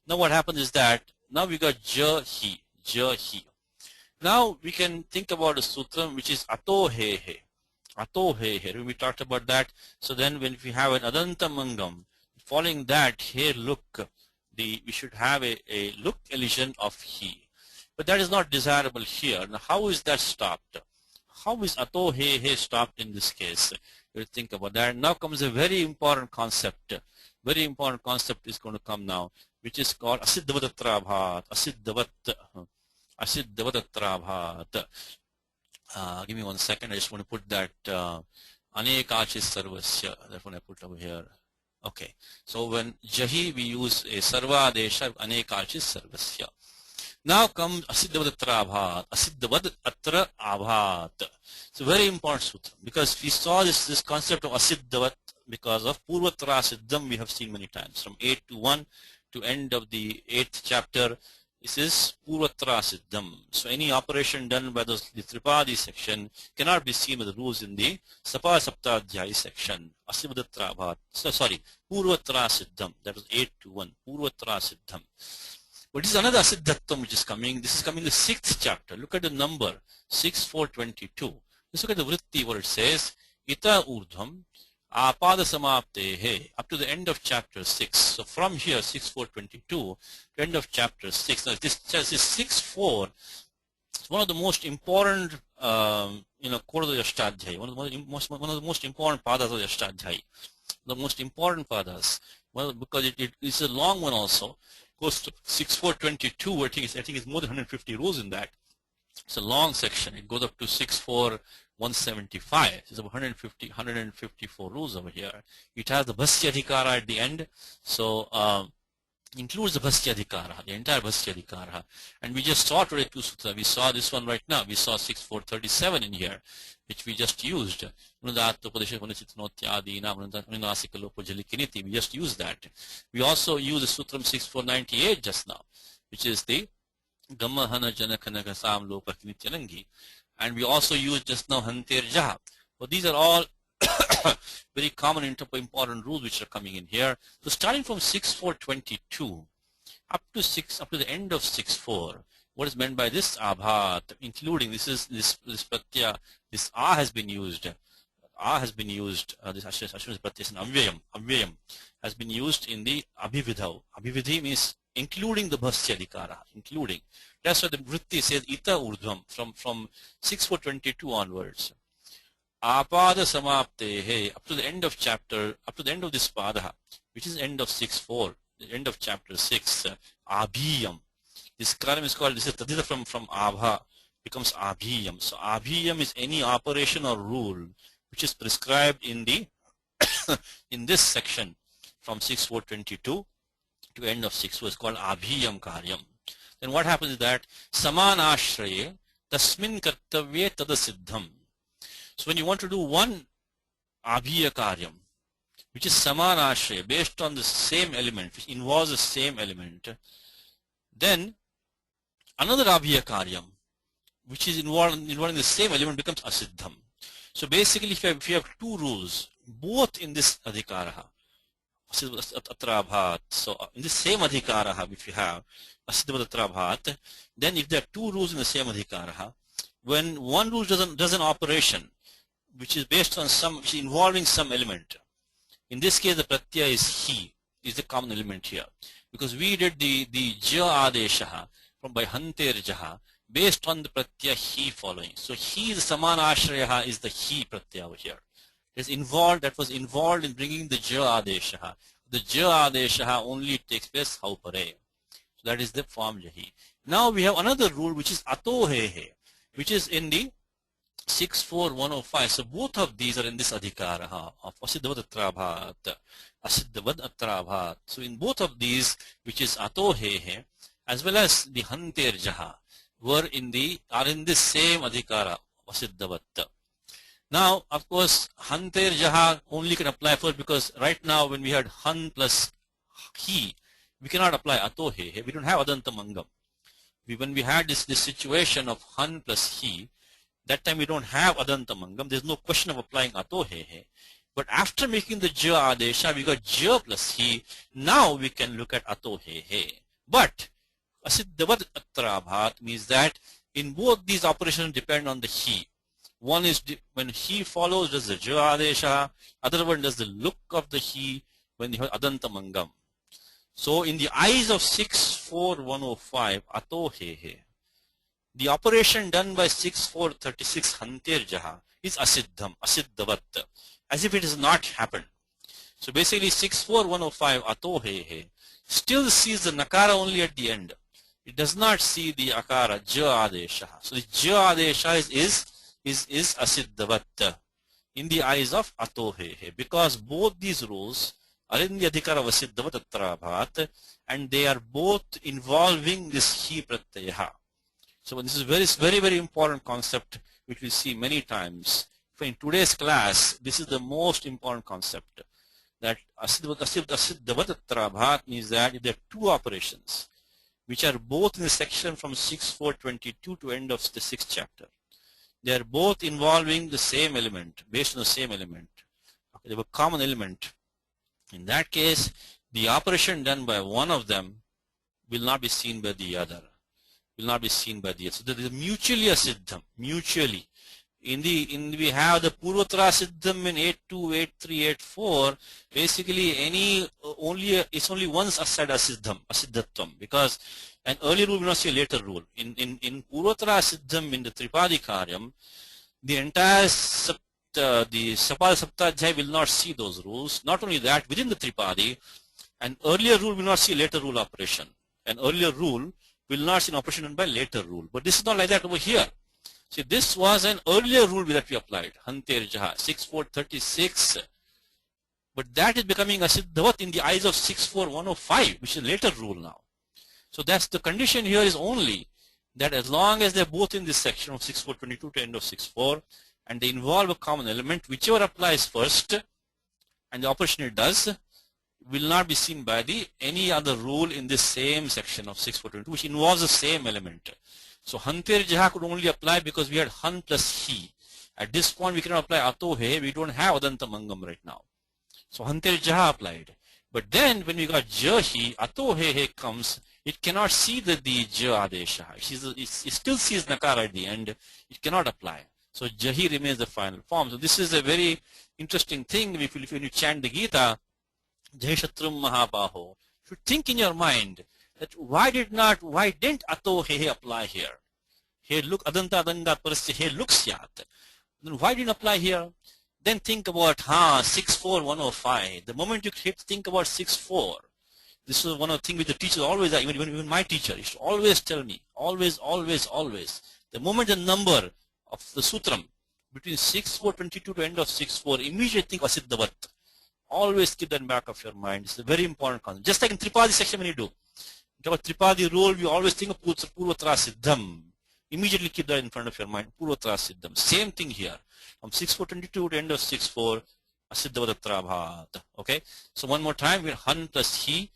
Now what happens is that now we got Jahi. Now we can think about a sutram which is Ato He. We talked about that. So then when we have an Adanta Mangam, following that here look, we should have a look elision of He. But that is not desirable here. Now how is that stopped? How is Ato He stopped in this case? You think about that. Now comes a very important concept. Very important concept is going to come now, which is called Asiddhavatatrabhat. Asiddhavatatrabhat. Give me 1 second. I just want to put that Anekachis Sarvasya. That one I put over here. Okay. So when Jahi we use a Sarva Adesha, Anekachis Sarvasya. Now comes Asiddhavatra Abhat, Asiddhavad Atra Abhat. It's a very important sutra because we saw this concept of Asiddhavat because of Purvatra Siddham we have seen many times. From 8 to 1 to end of the 8th chapter, this is Purvatra Siddham. So any operation done by the Tripadi section cannot be seen with the rules in the Sapa Saptadhyayi section. Asiddhavatra Abhat. So sorry, Purvatra Siddham. That was 8 to 1. Purvatra Siddham. But this is another Asiddhatvam which is coming. This is coming in the 6th chapter. Look at the number 6.422. Let's look at the vritti where it says Ita Urdham Apada Samaptehe up to the end of chapter 6. So from here 6.422 to end of chapter 6. Now this is 6.4. It's one of the most important core of the Ashtadhyayi. One of the most important padas of the Ashtadhyayi. The most important padas. Well, because it is a long one also. goes to 6422. I think it's more than 150 rows in that. It's a long section. It goes up to 64175. It's about 154 rows over here. It has the Bhasya Adhikara at the end. So includes the Bhasya Adhikara, the entire Bhasya Adhikara. And we just saw today 2 sutras. We saw this one right now. We saw 6437 in here, which we just used. We just used that. We also used the Sutram 6498 just now, which is the Gammahana Janakana Sam Loka Nityanangi. And we also used just now Hanter Jaha. But these are all very common important rules which are coming in here. So starting from 6422 up to the end of 64, what is meant by this abhat, including this pratyaya, this a has been used. This ashwini pratyaya avyayam has been used in the abhividha. Abhividhi means including the bhasya adhikara, including. That's why the vritti says ita urdhvam from 6422 onwards. Apada samaptehe, up to the end of chapter, up to the end of this pada, which is end of 6.4, the end of chapter 6, abhiyam. This karam is called, this is tadita from abha, becomes abhiyam. So abhiyam is any operation or rule which is prescribed in the in this section from 6.422 to end of 6.4 is called abhiyam karyam. Then what happens is that samanashraye tasmin kartavye tadasiddham. So when you want to do one abhiya karyam, which is samanashray, based on the same element, which involves the same element, then another abhiya karyam, which is involving the same element, becomes asiddham. So basically, if you have two rules, both in this adhikara, atrabhat, so in the same adhikara, if you have asiddhavat atrabhat, then if there are two rules in the same adhikara, when one rule does an operation which is based on which is involving some element. In this case, the pratyaya is he, is the common element here. Because we did the ja adeshaha from by hanter jaha based on the pratyaya he following. So he, the samanashrayaha, is the he pratyaya over here. That was involved in bringing the ja adeshaha. The ja adeshaha only takes place how pare. So that is the form jahi. Now we have another rule which is ato he, which is in the 64105. So both of these are in this adhikara of asiddhavat atrabhat, asiddhavat atrabhat. So in both of these, which is ato he as well as the hanter jaha, are in this same adhikara asiddhavat. Now, of course, hanter jaha only can apply first, because right now when we had han plus he, we cannot apply ato he. We don't have adantamangam. When we had this situation of han plus he, that time we don't have adantamangam. There's no question of applying ato he. But after making the ja adesha, we got ja plus he. Now we can look at ato he. But asiddhavat atrabhat means that in both these operations depend on the he. One is when he follows, does the ja adesha. Other one does the look of the he when you have adantamangam. So in the eyes of 64105 ato he, the operation done by 6436 hanter jaha is asiddham, asiddhavat, as if it has not happened. So basically 64105 ato he still sees the nakara only at the end. It does not see the akara ja adesha. So the ja adesha is asiddhavat in the eyes of ato he, because both these rules are in the adhikara of asiddhavat atrabhat, and they are both involving this he pratyaya. So this is very, very important concept which we see many times. In today's class, this is the most important concept. That asiddhavat atrabhat means that if there are two operations which are both in the section from 6.422 to end of the 6th chapter, they are both involving the same element, based on the same element. Okay, they have a common element. In that case, the operation done by one of them will not be seen by the other. So there is mutually asiddham, mutually. We have the purvatra siddham in 82, 83, 84. Basically, it's only once aside asiddhatvam, because an early rule will not see a later rule. In purvatra siddham in the tripadi karyam, the entire the Sapada Saptadhyaya will not see those rules. Not only that, within the tripadi, an earlier rule will not see a later rule operation. an earlier rule will not see an operation done by later rule. But this is not like that over here. See, this was an earlier rule that we applied, Hanter Jaha, 6436. But that is becoming a Siddhavat in the eyes of 64105, which is a later rule now. So that's the condition here is only that as long as they're both in this section of 6422 to end of 64, and they involve a common element, whichever applies first, and the operation it does, will not be seen by the any other rule in this same section of 6422, which involves the same element. So Hanter Jaha could only apply because we had Han plus He. At this point, we cannot apply Ato He. We don't have Adanta Mangam right now. So Hanter Jaha applied. But then when we got Jahi, Ato He comes, it cannot see the Ja Adesha. It still sees Nakara at the end. It cannot apply. So Jahi remains the final form. So this is a very interesting thing. If you chant the Gita, Jai Shatrum Mahabaho, you should think in your mind that why didn't Ato He apply here? Here look Adanta Adanga Parasya here looks yat. Then why didn't apply here? Then think about 64105. The moment you think about 64, this is one of the things which the teachers always, even my teacher used to always tell me, always. The moment the number of the sutram between 6422 to end of 64, immediately think Asiddhavat. Always keep that in the back of your mind. It's a very important concept. Just like in Tripadi section when you do. About Tripadi rule, you always think of Purvatra Siddham. Immediately keep that in front of your mind. Purvatra Siddham. Same thing here. From 6422 to end of 64, Asiddhavatra Bhat. Okay? So one more time, we're Han plus He,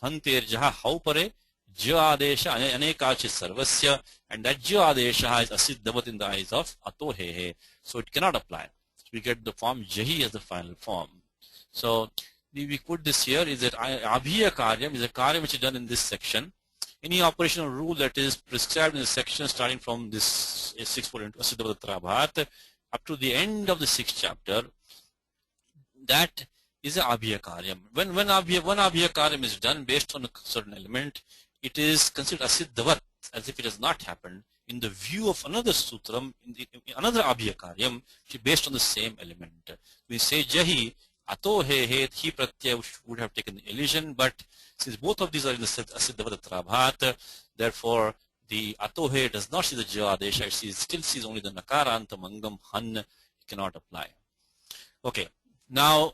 Hanter Jaha, how pare, Ja Adesha, Anekachi Sarvasya, and that Ja Adesha is Asiddhavat in the eyes of Ato He. So it cannot apply. So we get the form Jahi as the final form. So we put this here is that Abhiya Karyam is a Karyam which is done in this section. Any operational rule that is prescribed in the section starting from this 642 Asiddhavatra Bhat up to the end of the 6th chapter, that is a Abhiya Karyam. When one Abhiya Karyam is done based on a certain element, it is considered Asiddhavat as if it has not happened in the view of another sutram, in another Abhiya Karyam, which is based on the same element. We say Jahi, Ato He Pratyaya would have taken the elision, but since both of these are in the Asiddhavatra Bhat, therefore the Ato He does not see the Ja Adesha, it still sees only the Nakara Anta Mangam Han, it cannot apply. Okay, now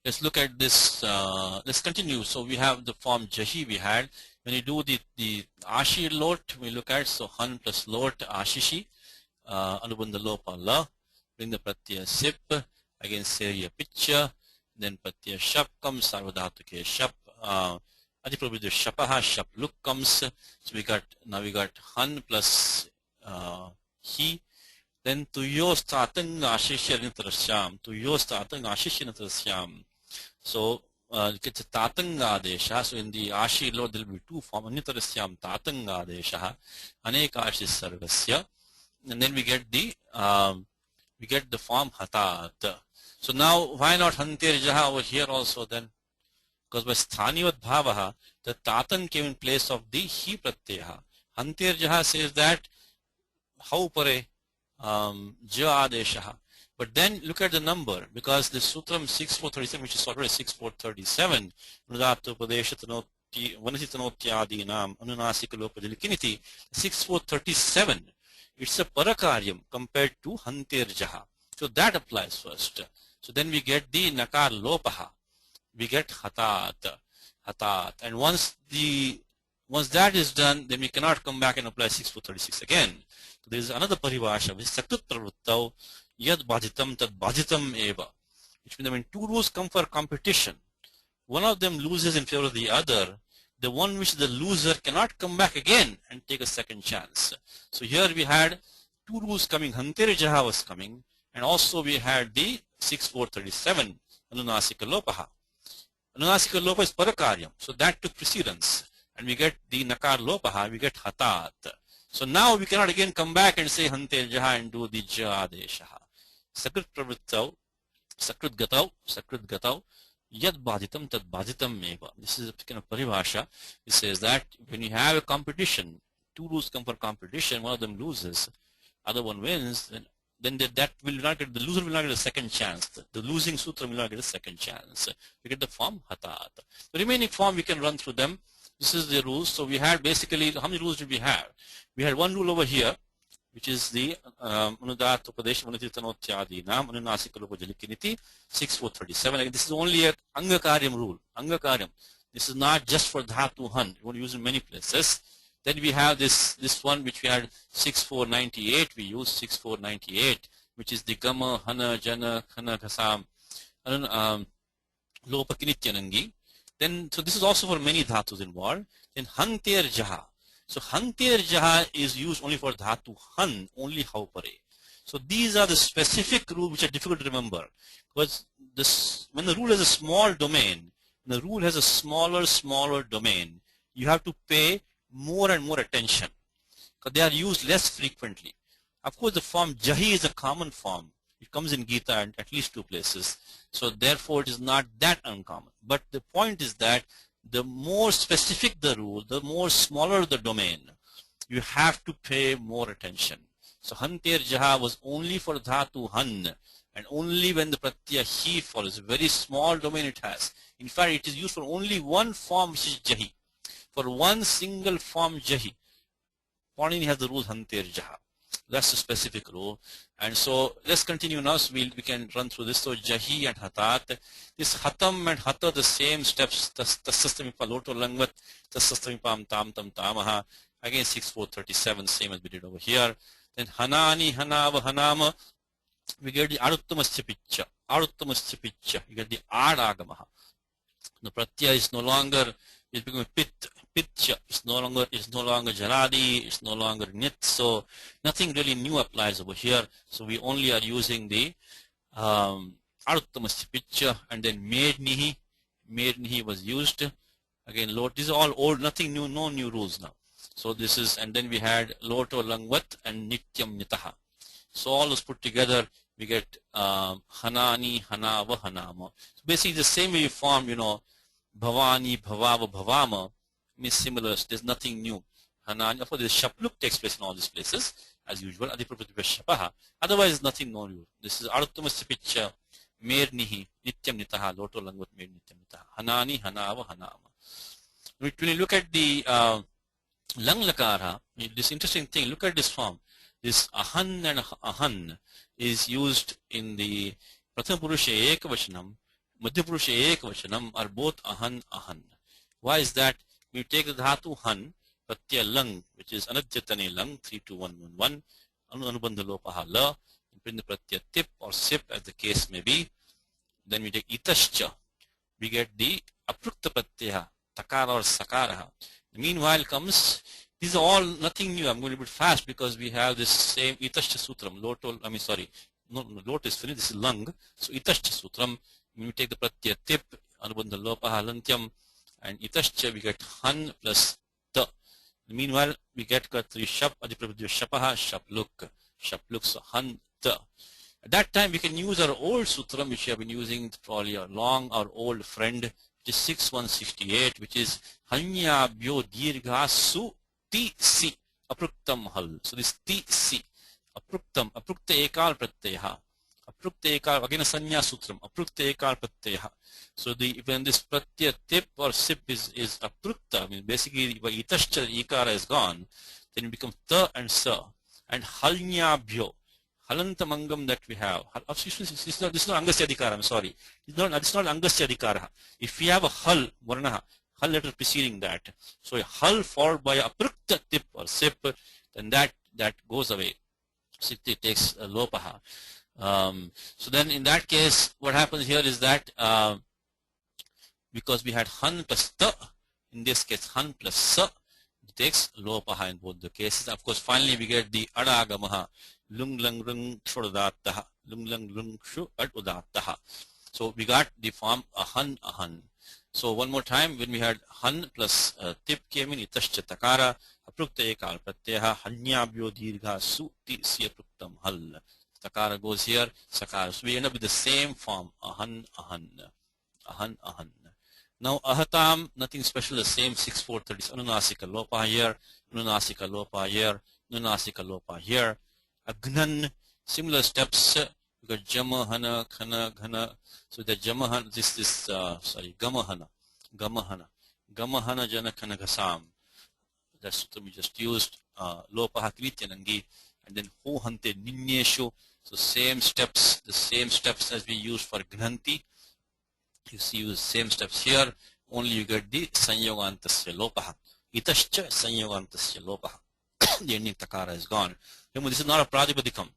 let's look at this, let's continue. So we have the form Jahi we had. When you do the Ashi lot, we look at, so Han plus lot Ashishi, Anubandha Lopa La. Bring the pratyaya sip, again say a picture, then pratyaya shap comes, sarvadhatuke shap, adiprabhidya shapaha, shap look comes. So now we got Han plus He, then tuyos tatang ashishya nitarasyam, tuyos tatang ashishya nitarasyam. So it's a tatanga adesha. So in the Ashi Lord there will be two forms, nitarasyam tatanga adesha, anekashis sarvasya, and then we get the form Hatat. So now why not Hanter Jaha over here also then? Because by Sthanivat Bhavaha, the Tatan came in place of the He Pratyaha. Hanter Jaha says that how pare Ja Adeshaha. But then look at the number, because the Sutram 6437, which is already 6437, Nudatu Padeshatanoti Vanasitanotyadinam Anunasikalopajalikiniti, 6437. It's a parakaryam compared to Hanter Jaha. So that applies first. So then we get the Nakar Lopaha. We get Hatat. And once that is done, then we cannot come back and apply 6436 again. So there is another paribhasha, which is Sakrit Pravruttau, Yad Bhajitam Tad Bhajitam Eva. Which means that when two rules come for competition, one of them loses in favor of the other, the one which the loser cannot come back again and take a second chance. So here we had two rules coming, Hanter Jaha was coming, and also we had the 6437, Anunasika Lopaha. Anunasika Lopa is Parakaryam, so that took precedence. And we get the Nakar Lopaha, we get Hatat. So now we cannot again come back and say Hanter Jaha and do the Ja Adeshaha. Sakrit Pravrittau, Sakrit Gatau, Yad Bhajitam Tad Bhajitam Eva. This is a kind of paribhasha. It says that when you have a competition, two rules come for competition, one of them loses, other one wins, then then that will not get, the loser will not get a second chance. The losing sutra will not get a second chance. We get the form hatat. The remaining form we can run through them. This is the rules. So we had basically, how many rules did we have? We had one rule over here, which is the Anudat Upadesh Manutitanothyadinam Anunasikalupajalikkiniti 6437. Again, this is only a Angakaryam rule. Angakaryam. This is not just for Dhatu Han. You want to use it in many places. Then we have this one which we had 6498. We use 6498, which is the Gama, Hana, Jana, Khana, Khasam, Lopakinityanangi. Then, so this is also for many dhatus involved. Then Hanter Jaha. So Hanter Jaha is used only for dhatu Han, only Haupare. So these are the specific rules which are difficult to remember. Because this, when the rule has a small domain, when the rule has a smaller domain, you have to pay more and more attention, because they are used less frequently. Of course, the form Jahi is a common form. It comes in Gita and at least 2 places. So therefore, it is not that uncommon. But the point is that the more specific the rule, the more smaller the domain, you have to pay more attention. So Hanter Jaha was only for Dhatu Han, and only when the Pratyaya Hi follows. A very small domain it has. In fact, it is used for only one form, which is Jahi. For one single form Jahi, Paunini has the rule Hanter Jaha. That's the specific rule. And so let's continue now. So we can run through this. So Jahi and Hatat. This Hatam and Hata, the same steps. Tasastamipam Loto Langvat, Tasastamipam Tam Tam Tamaha. Again 6437, same as we did over here. Then Hanani, Hanava, Hanama. We get the Aruttamasya Picha. Aruttamasya Picha. You get the Adagamaha. The Pratyaya is no longer, it's becoming Pit. Pitcha is no longer Jaradi, it's no longer Nit. So nothing really new applies over here. So we only are using the Aruttamasya Pitcha, and then Mednihi. Mednihi was used. Again, Lot, these are all old, nothing new, no new rules now. So this is, and then we had Loto Langvat and Nityam Nitaha. So all those put together, we get Hanani, Hanava, Hanama. So basically the same way you form, Bhavani, Bhavava, Bhavama, means similar. There's nothing new. Hanani, of course, the Shapluk takes place in all these places, as usual. Adipurpati Otherwise, nothing new. This is Aruttamasya Picha, Mernihi, Nityam Nitaha, Loto Langvat, Mer Nityam Nitaha. Hanani, Hanava, Hanama. When you look at the Lang Lakara, this interesting thing, look at this form. This Ahan and Ahan is used in the Prathama Purusha Ekavachanam, Madhya Purusha Ekavachanam are both Ahan, Ahan. Why is that? We take the Dhatu Han, Pratyaya Lang, which is Anadhyatane Lang, 32111, Anubandha Lopaha La, and bring the Pratyaya Tip or Sip as the case may be. Then we take Itascha, we get the Aprukta Pratyaya, Takara or Sakara. Meanwhile comes, these are all nothing new. I'm going a bit fast because we have this same Itascha Sutram. Loto, Loto is finished, this is Lang. So Itascha Sutram, when we take the Pratyaya Tip, Anubandha Lopaha Lantyam, and Itascha we get Han plus Ta. Meanwhile, we get Katri Shap, Adiprabhadya Shapaha, Shapluk. Shapluk, so Han Ta. At that time, we can use our old Sutram, which we have been using probably our old friend, which is 6168, which is Hanya Byo Dirgha Su Ti Si Apruktam Hal. So this Ti Si Apruktam, Aprukta Ekal Pratyaha. Aprukta Ekal, again a Sanya Sutram, Aprukta Ekal Pratyaha. So when this Pratyaya Tip or Sip is Aprukta, basically by Itascha Ikara is gone, then it becomes Ta and Sa. And Halnya Byo, Halantamangam that we have. This is not Angasya Adhikara, I'm sorry. It's not Angasya Adhikara. If we have a Hal, Varnaha, Hal letter preceding that. So a Hal followed by a Aprukta Tip or Sip, then that goes away. So it takes a Lopaha. So then in that case, what happens here is that because we had Han plus Ta, in this case Han plus Sa, it takes Lopaha in both the cases. Of course, finally we get the Adagamaha, Lung Lang Lung Shudataha, Lung Lang Lung Shu Ad Udataha. So we got the form Ahan Ahan. So one more time, when we had Han plus Tip came in, Itascha Takara, Aprukta Ekal Pratyaha, Hanyabhyo Dirgha Su Ti Si Apruktam Hal. Takara goes here, Sakara. So we end up with the same form, Ahan, Ahan, Ahan, Ahan. Now, Ahatam, nothing special, the same 6430, Anunasika Lopa here, Anunasika Lopa here, Anunasika Lopa here. Agnan, Similar steps, you got Jamahana, Khana, Ghana. So the Jamahana, Gamahana, Gamahana Jana Khana Ghasam. That's what we just used. Lopaha Krityanangi, and then Ho Hante Ninyeshu. So same steps, the same steps as we used for Gnanti. You see the same steps here, only you get the Sanyogantasya Lopaha. Itascha Sanyogantasya Lopaha. The ending takara is gone. Remember, this is not a Pradipadikam.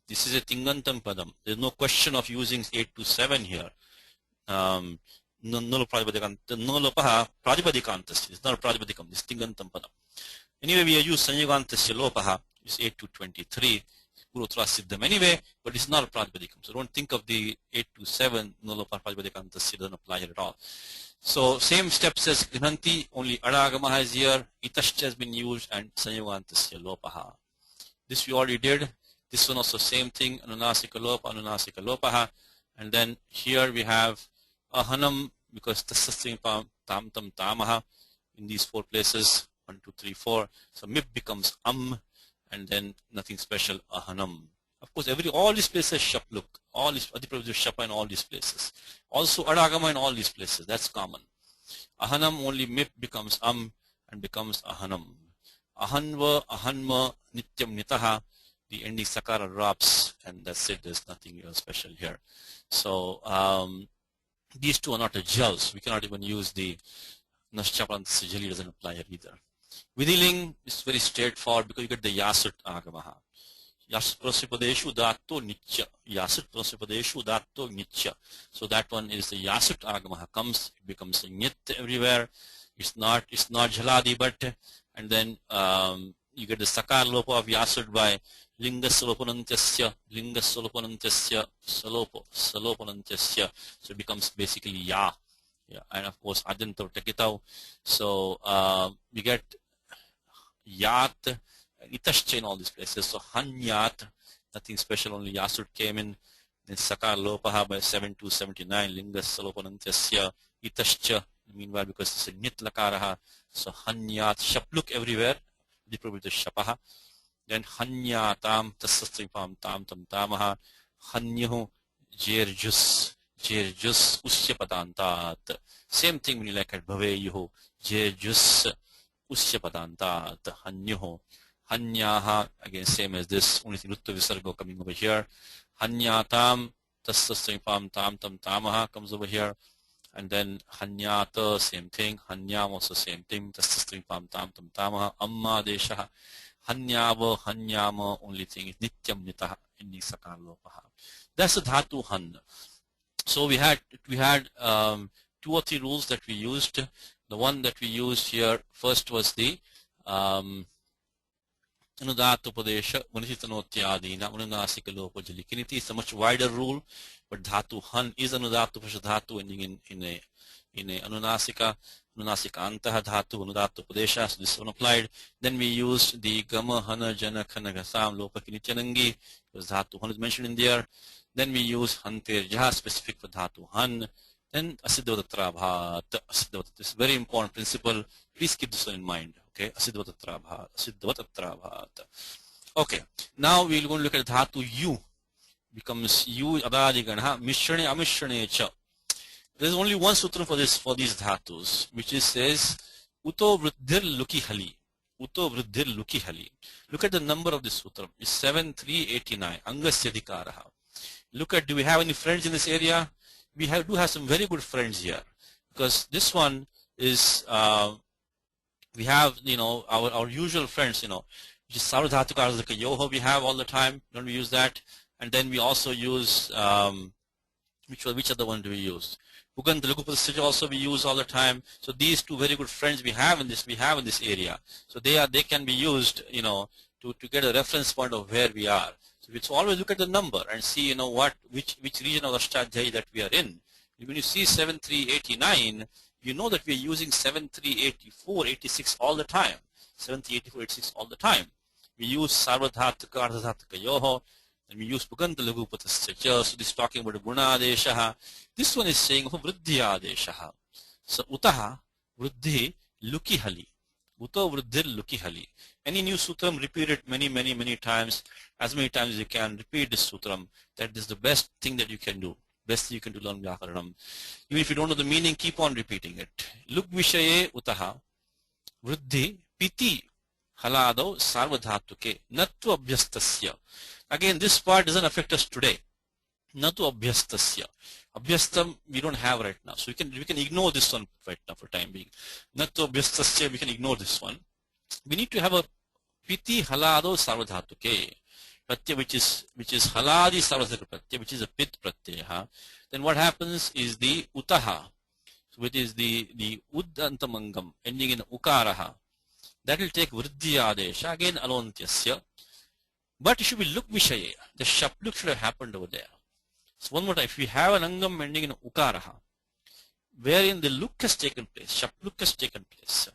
This is a Tingantam Padam. There is no question of using 8 to 7 here. No Lopaha Pradipadikantasya. It's not a Pradipadikam. This is Tingantam Padam. Anyway, we use Sanyogantasya Lopaha. It's 8 to 23. Purutra Siddham anyway, but it's not a Pradipadikam. So don't think of the 8 to 7. No Lopaha Pradipadikantasya doesn't apply here at all. So same steps as Gnanti, only Adagamaha is here, Itascha has been used, and Sanyogantasya Lopaha. This we already did. This one also same thing, Anunasika Lopaha. And then here we have Ahanam, because Tasasing Tam Tam Tamaha in these 4 places, 1, 2, 3, 4. So Mip becomes and then nothing special, Ahanam. Of course, all these places Shapluk, all these Adipravya Shapa in all these places. Also Adagama in all these places, that's common. Ahanam, only Mip becomes and becomes Ahanam. Ahanva, Ahanma, Nityam Nitaha, the ending Sakara drops, and that's it, there's nothing special here. So these two are not a gels. We cannot even use the Naschaprantasya Jali, doesn't apply here either. Vidiling is very straightforward because you get the Yasut Agamaha. Yasut Prasipadeshu Dato Nitya. Yasut Prasipadeshu Dato Nitya. So that one is the Yasut Agamaha comes, it becomes a Nit everywhere. It's not Jhaladi, but and then you get the Sakar Lopa of Yasut by Linga Salopanantyasya, Salopanantyasya. So it becomes basically Ya. Yeah, and of course Adantav Tekitav. So we get Yat, Itascha in all these places. So Hanyat, nothing special, only Yasut came in. Then Sakar Lopaha by 7279, Linga Salopanantyasya, Itascha. Meanwhile, because it's a Nit Lakaraha, so Hanyat, Shapluk everywhere, Diprabhita Shapaha. Then Hanyatam, Tasasripam Tam Tam Tamaha, Hanyahu, Jerjus, Usyapadantat. Same thing when you like at Bhaveyuhu, Jerjus, Usyapadantat, Hanyahu. Hanyaha, again same as this, only thing Rutta Visargo coming over here. Hanyatam, Tasasripam Tam Tam Tamaha comes over here. And then Hanyata, same thing. Hanyam also same thing. Tasasripam Tam Tam Tamaha. Amma Deshaha. Hanyava, Hanyama, only thing is Nityam Nitaha, ending Sakar Lopaha. That's the Dhatu Han. So we had 2 or 3 rules that we used. The one that we used here first was the Anudhatu Padesha, Munishitanotyadina, Unanasika Lopa Jalikiniti. It's a much wider rule, but Dhatu Han is Anudhatu Pashadhatu ending in a Anunasika Antaha Dhatu, Anudhatu Padesha. So this one applied. Then we used the Gama Hana Jana Khana Ghasam Lopa Kinichanangi, because Dhatu Han is mentioned in there. Then we use Hanter Jaha, specific for Dhatu Han. Then Asiddhavata Trabhat. This is a very important principle. Please keep this one in mind. Okay, Asiddhavata Trabhat. Okay, now we're going to look at Dhatu U. Becomes U Adadi Ganha, Mishrane Amishrane Cha. There's only one sutra for these dhatus, which is says Uto Vriddhir Luki Hali. Uto Vriddhir Luki Hali. Look at the number of this sutra. It's 7389. Angasyadikaraha. Look at, do we have any friends in this area? We do have some very good friends here, because this one is we have our usual friends, which is Sarvadhatukaraka Yoho we have all the time. Don't we use that? And then we also use which other one do we use? Bugant Lukupasija also we use all the time. So these 2 very good friends we have in this area. So they can be used, to get a reference point of where we are. So we always look at the number and see, which region of Ashtadhyayi that we are in. When you see 7389, you know that we are using 7384, 86 all the time. 7384, 86 all the time. We use Sarvadhataka, Ardhadhataka Yoho. And we use Buganta Lagupatasya. So this is talking about Guna Adeshaha. This one is saying Vriddhya Adeshaha. So Utaha, Vriddhi, Luki Hali. Uto Vruddhir Lukihali. Any new sutram, repeat it many times. As many times as you can, repeat this sutram. That is the best thing that you can do. Best thing you can do to learn Vyakaranam. Even if you don't know the meaning, keep on repeating it. Luk Vishaye Utaha Vruddhi Piti Halado Sarvadhatuke Nattu Abhyastasya. Again, this part doesn't affect us today. Natu Abhyastasya. Abhyastam we don't have right now. So we can ignore this one right now for time being. Natu Abhyastasya, we can ignore this one. We need to have a Piti Halado Sarvadhatuke Pratyaya, which is Haladi Sarvadhatuke Pratyaya, which is a Pit Pratyaya. Then what happens is the Utaha, which is the Uddantamangam ending in Ukaraha. That will take Vriddhi Adesha, again Alontyasya. But it should be Luk Vishaye. The Shapluk should have happened over there. So one more time, if we have an Angam ending in Ukaraha, wherein the Luk has taken place, Shapluk has taken place,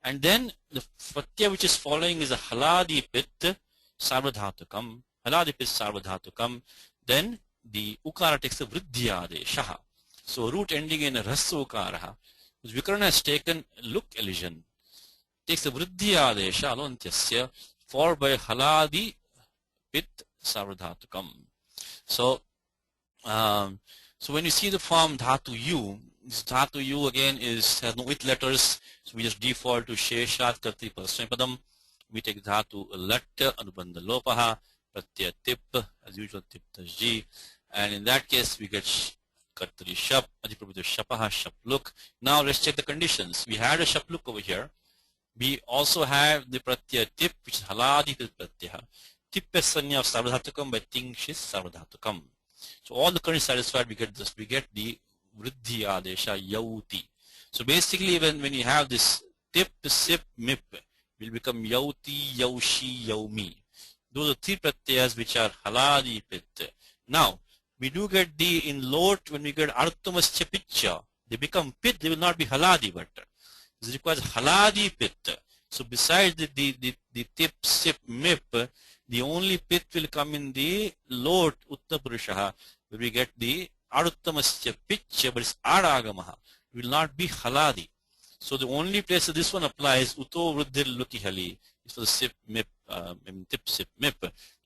and then the Pratyaya which is following is a Haladi Pit Sarvadhatukam, Haladi Pit Sarvadhatukam, then the Ukara takes the Vriddhi Adesha. So root ending in Rasa Ukaraha, which Vyakaran has taken Luk elision, takes the Vriddhi Adesha Alontyasya, followed by Haladi Pit Sarvadhatukam. So when you see the form Dhatu U, this Dhatu U again has no with letters, so we just default to Sheshat Kartri Parasmapadam. We take Dhatu Lat Anubandha Lopaha Pratyaya Tip, as usual Tip Tajji, and in that case we get Kartri Shap, Adhiprabhuta Shapaha Shapluk. Now let's check the conditions. We had a Shapluk over here. We also have the Pratyaya Tip, which is Haladi Pratyaya. Tip is Sanya of Sarvadhatukam by Tingshis Sarvadhatukam. So all the conditions satisfied, we get this. We get the Vriddhi Adesha Yauti. So basically, when you have this Tip, Sip, Mip, will become Yauti, Yaushi, Yaumi. Those are three pratyayas which are Haladi Pit. Now, we do get the in Lot, when we get Arthamas Chapicha, they become Pit, they will not be Haladi, but this requires Haladi Pit. So besides the Tip, Sip, Mip, the only Pit will come in the Lot Uttapurushaha, where we get the Aruttamasya Pitcha, but it's Adagamaha. It will not be Haladi. So the only place that this one applies, Uto Vruddhir Lukihali, is for the Sip, Mip, Tip, Sip, Mip.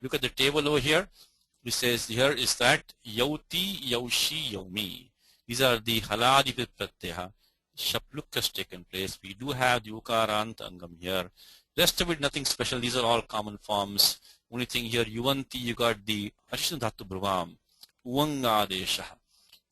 Look at the table over here. It says here is that Yauti, Yaushi, Yaumi. These are the Haladi Pit Pratyaya. Shapluk has taken place. We do have the Ukarant Angam here. Rest of it, nothing special. These are all common forms. Only thing here, Yuvanti, you got the Achishtu Dhatu Brahvam, Uvanga Adesha.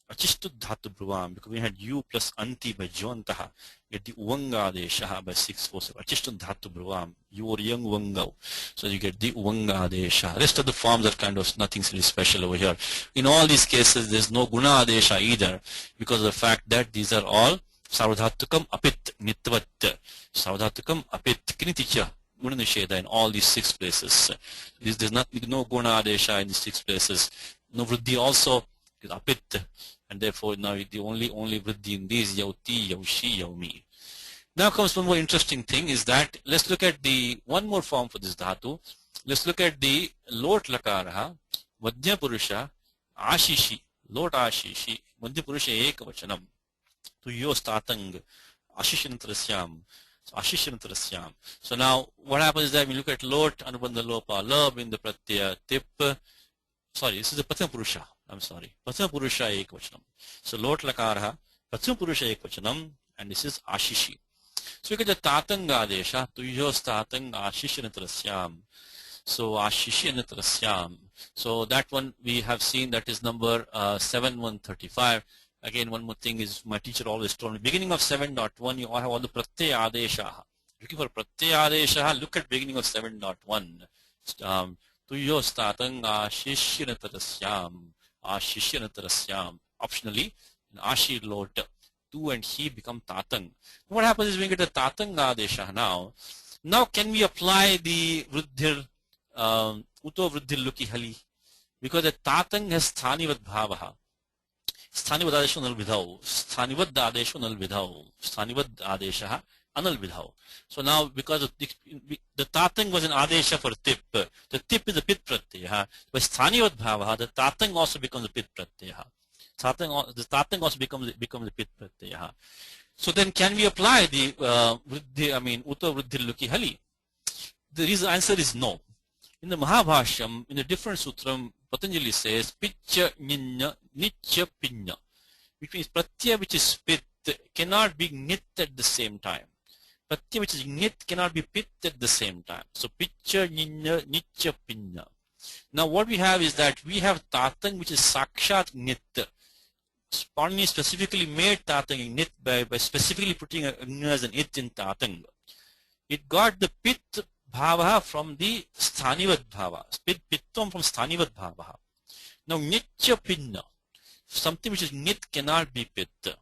Achishtu Dhatu Brahvam, because we had U plus Anti by Jvantaha. Get the Uvanga Adesha by 647. Achishtu Dhatu Brahvam, you or young Uvangao. So you get the Uvanga Adesha. Rest of the forms are kind of nothing really special over here. In all these cases, there's no Guna Adesha either, because of the fact that these are all Sarvadhatukam Apit Nitvat. Sarvadhatukam Apit Kiniticha Guna Nisheda in all these 6 places. There's no Guna Adesha in these 6 places. No Vriddhi also is Apit, and therefore now the only Vriddhi in these Yauti, Yaushi, Yaumi. Now comes one more interesting thing, is that let's look at the one more form for this Dhatu. Let's look at the Lot Lakaraha, Madhya Purusha, Ashishi, Lot Ashishi, Madhya Purusha Ekavachanam. To Yos Tatang, Ashishantarasyam. So Ashishantarasyam. So now what happens is that we look at Lot, Anubandha Lopa, Lab in the Pratyaya Tip. Sorry, this is the Pratham Purusha. I'm sorry. Pratham Purusha Ekvachanam. So Lot Lakaraha, Pratham Purusha Ekvachanam, and this is Ashishi. So we get the Tatanga Adesha, to Yos Tatang, Ashishantarasyam. So Ashishantarasyam. So that one we have seen, that is number 7135. Again, one more thing is my teacher always told me, beginning of 7.1, you all have all the Pratyaya Adesha. Looking for Pratyaya Adesha, look at beginning of 7.1. Tuyo Statang Ashishyanatarasyam. Ashishyanatarasyam. Optionally, in Ashi Lot, tu and he become Tatang. What happens is we get a Tatang Adesha now. Now can we apply the Vruddhir, Uto Vruddhir Lukihali? Because the Tatang has Sthanivat Bhavaha. Sthanivad Adesha Anal Vidhau. Sthanivad Adesha Anal Vidhau. Sthanivad Adesha Anal Vidhau. So now, because of the Tatang was an Adesha for Tip, the Tip is a Pit Pratyaya. By Sthanivad Bhavaha, the Tatang also becomes a Pit Pratyaya. The Tatang also becomes a Pit Pratyaya. So then can we apply the Uta Vriddhi Luki Hali? The answer is no. In the Mahabhashyam, in a different sutram, Patanjali says, Picha Ninya Nicha Pinya, which means Pratyaya which is Pit cannot be Nit at the same time. Pratyaya which is Nit cannot be Pit at the same time. So Picha Ninya Nicha Pinya. Now what we have is that we have Tatang which is Sakshat Nit. Panini specifically made Tatang in Nit by specifically putting as an It in Tatang. It got the Pit Bhava from the Sthanivat Bhava. Pittam from Sthanivat Bhava. Now Nitya Pinna, something which is Nit cannot be Pitta.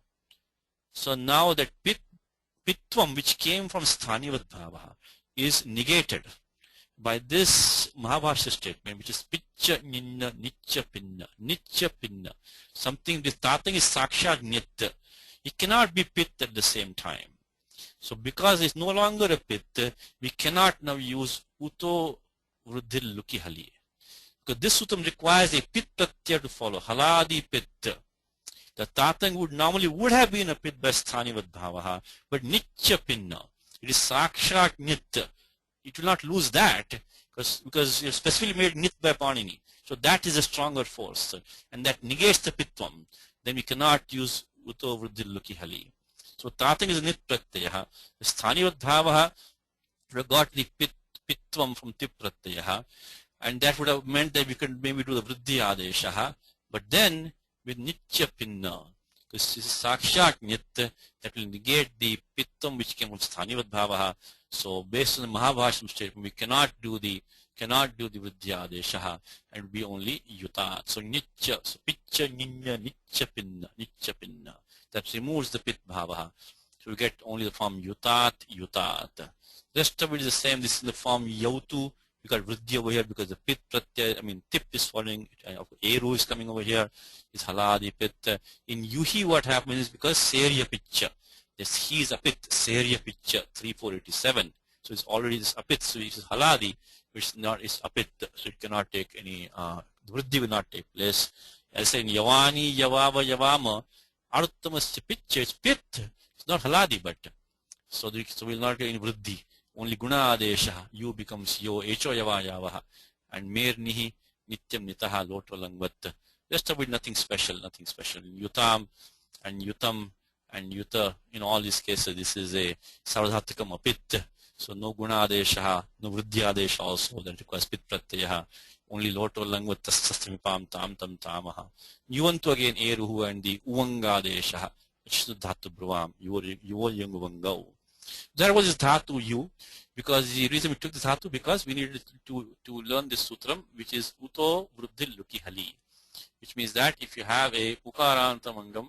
So now that Pitvam which came from Sthanivat Bhava is negated by this Mahabhashya statement, which is Picha Ninna Nitya Pinna. Nitya Pinna. Something this Tatang is Sakshat Nit. It cannot be Pit at the same time. So because it's no longer a Pit, we cannot now use Uto Vriddhi Luki Hali. Because this sutram requires a Pit Pratyaya to follow. Haladi Pit. The Tatang would have been a Pit by Sthanivat Bhavaha, but Nitya Pinna. It is Sakshat Nit. It will not lose that because it's specifically made Nit by Panini. So that is a stronger force. And that negates the Pitvam. Then we cannot use Uto Vriddhi Luki Hali. So Tatang is a Nit Pratyaya. The Sthanivat Bhavaha got the Pitvam from Tip Pratyaya. And that would have meant that we could maybe do the Vriddhi Adeshaha. But then with Nitya Pinna, because this is Sakshat Nit, that will negate the Pittam which came from Sthanivat Bhavaha. So based on the Mahabhashyam statement, we cannot do the Vriddhi Adeshaha and be only Yutat. So Nitya, so Picha Ninya Nitya Pinna. That removes the Pit Bhavaha. So we get only the form Yutat. Rest of it is the same. This is in the form Yautu. We got Vriddhi over here because the Pit Pratyaya, Tip is following, Eru is coming over here, is Haladi Pit. In Yuhi what happens is because Serya Picha. This he is a Pit, Serya Picha, 3487. So it's already this Apit, so it is Haladi, which is Apit, so it cannot take any, the Vriddhi will not take place. As I say in Yavani, Yavava, Yavama, Aruthamasya Picha, it's Pit, it's not Haladi, but so we will not get any Vriddhi. Only Guna Adesha, you becomes Yo, Echo Yava Yavaha, and Mer Nihi, Nityam Nitaha, Lotralangvat. Rest of it, nothing special. Yutam and Yutam and Yuta, in all these cases, this is a Sarvadhatikam Apit. So no Guna Adesha, no Vriddhi Adesha also, that requires Pit Pratyaha. Only Lotralangvat Tasastramipam Tam Tam Tamaha. Yuvantu again Eruhu and the Uvanga Adesha, which is Dhatu Bruvam, Yuval Yanguvangau. There was this dhatu U, because the reason we took this dhatu because we needed to learn this sutram, which is Uto Vriddhi Luki Hali, which means that if you have a Ukarantamangam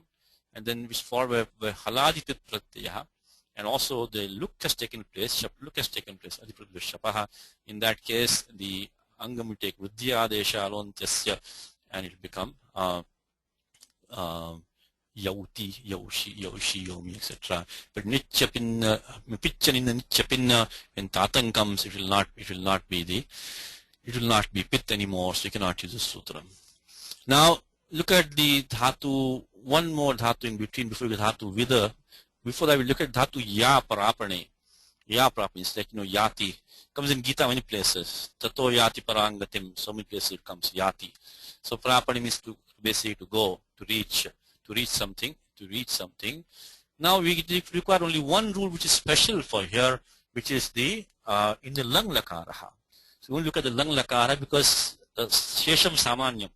and then which followed by Haladi Pit Pratyaya, and also the look has taken place, Adipradha Shapaha, in that case the Angam will take Vriddhi Adesha Alontyasya and it will become Yauti, Yoshi, Yomi, etc. But Nityapinna, Pichaninna Nityapinna, when Tatan comes, it will not be Pit anymore, so you cannot use the sutra. Now look at the dhatu, one more dhatu in between before we get dhatu Vida. Before that we look at dhatu Ya Parapane. Ya Parapane, it's like Yati. Comes in Gita many places. Tato Yati Parangatim, so many places it comes Yati. So Parapane means to basically to go, to reach something. Now we require only one rule which is special for here, which is the in the Lang Lakaraha. So we look at the Lang Lakara because Shesham Samanyam,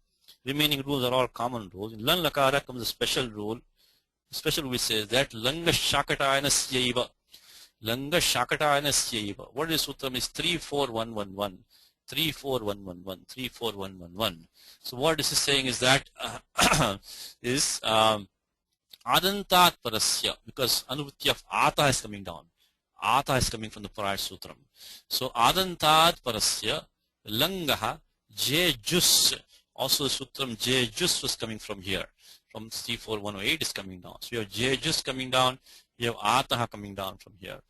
remaining rules are all common rules. In Lang Lakara comes a special rule. The special rule says that Langa Shakatayana Syaiva. Langa Shakatayana Syaiva. What is Sutram is 34111. 34111. 34111. So what this is saying is that is Adantat Parasya, because Anuvritti of Ata is coming down. Ata is coming from the prior sutram. So Adantat Parasya, Langaha, Jus. Also the sutram Jus was coming from here. From 34108 is coming down. So you have Jus coming down, you have Ataha coming down from here.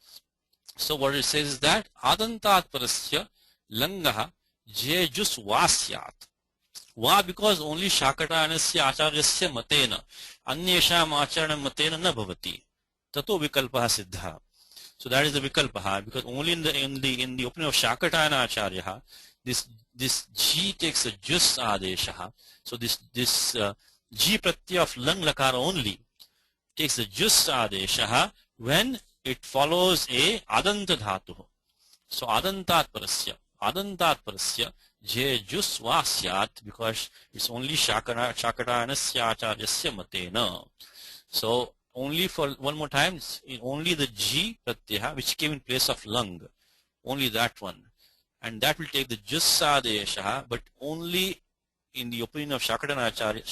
So what it says is that Adantat Parasya, Langaha, Jus Vasyat. Why? Because only Shakatanasya Acharyasya Matena, Anyesham Acharana Matena na bhavati. tato vikalpaha siddha. So that is the vikalpaha, because only in the opening of Shakatayana Acharya, this G takes a jus adesha. So this G pratyaya of lang lakara only takes the jus adesha when it follows a adanta dhatu. So adantat parasya je jus vasyat, because it's only Shakatayanasya acharyasya matena. So only for one more time, only the G pratyaya which came in place of lang, only that one, and that will take the Jussadesha, but only in the opinion of Shakatayana Acharya,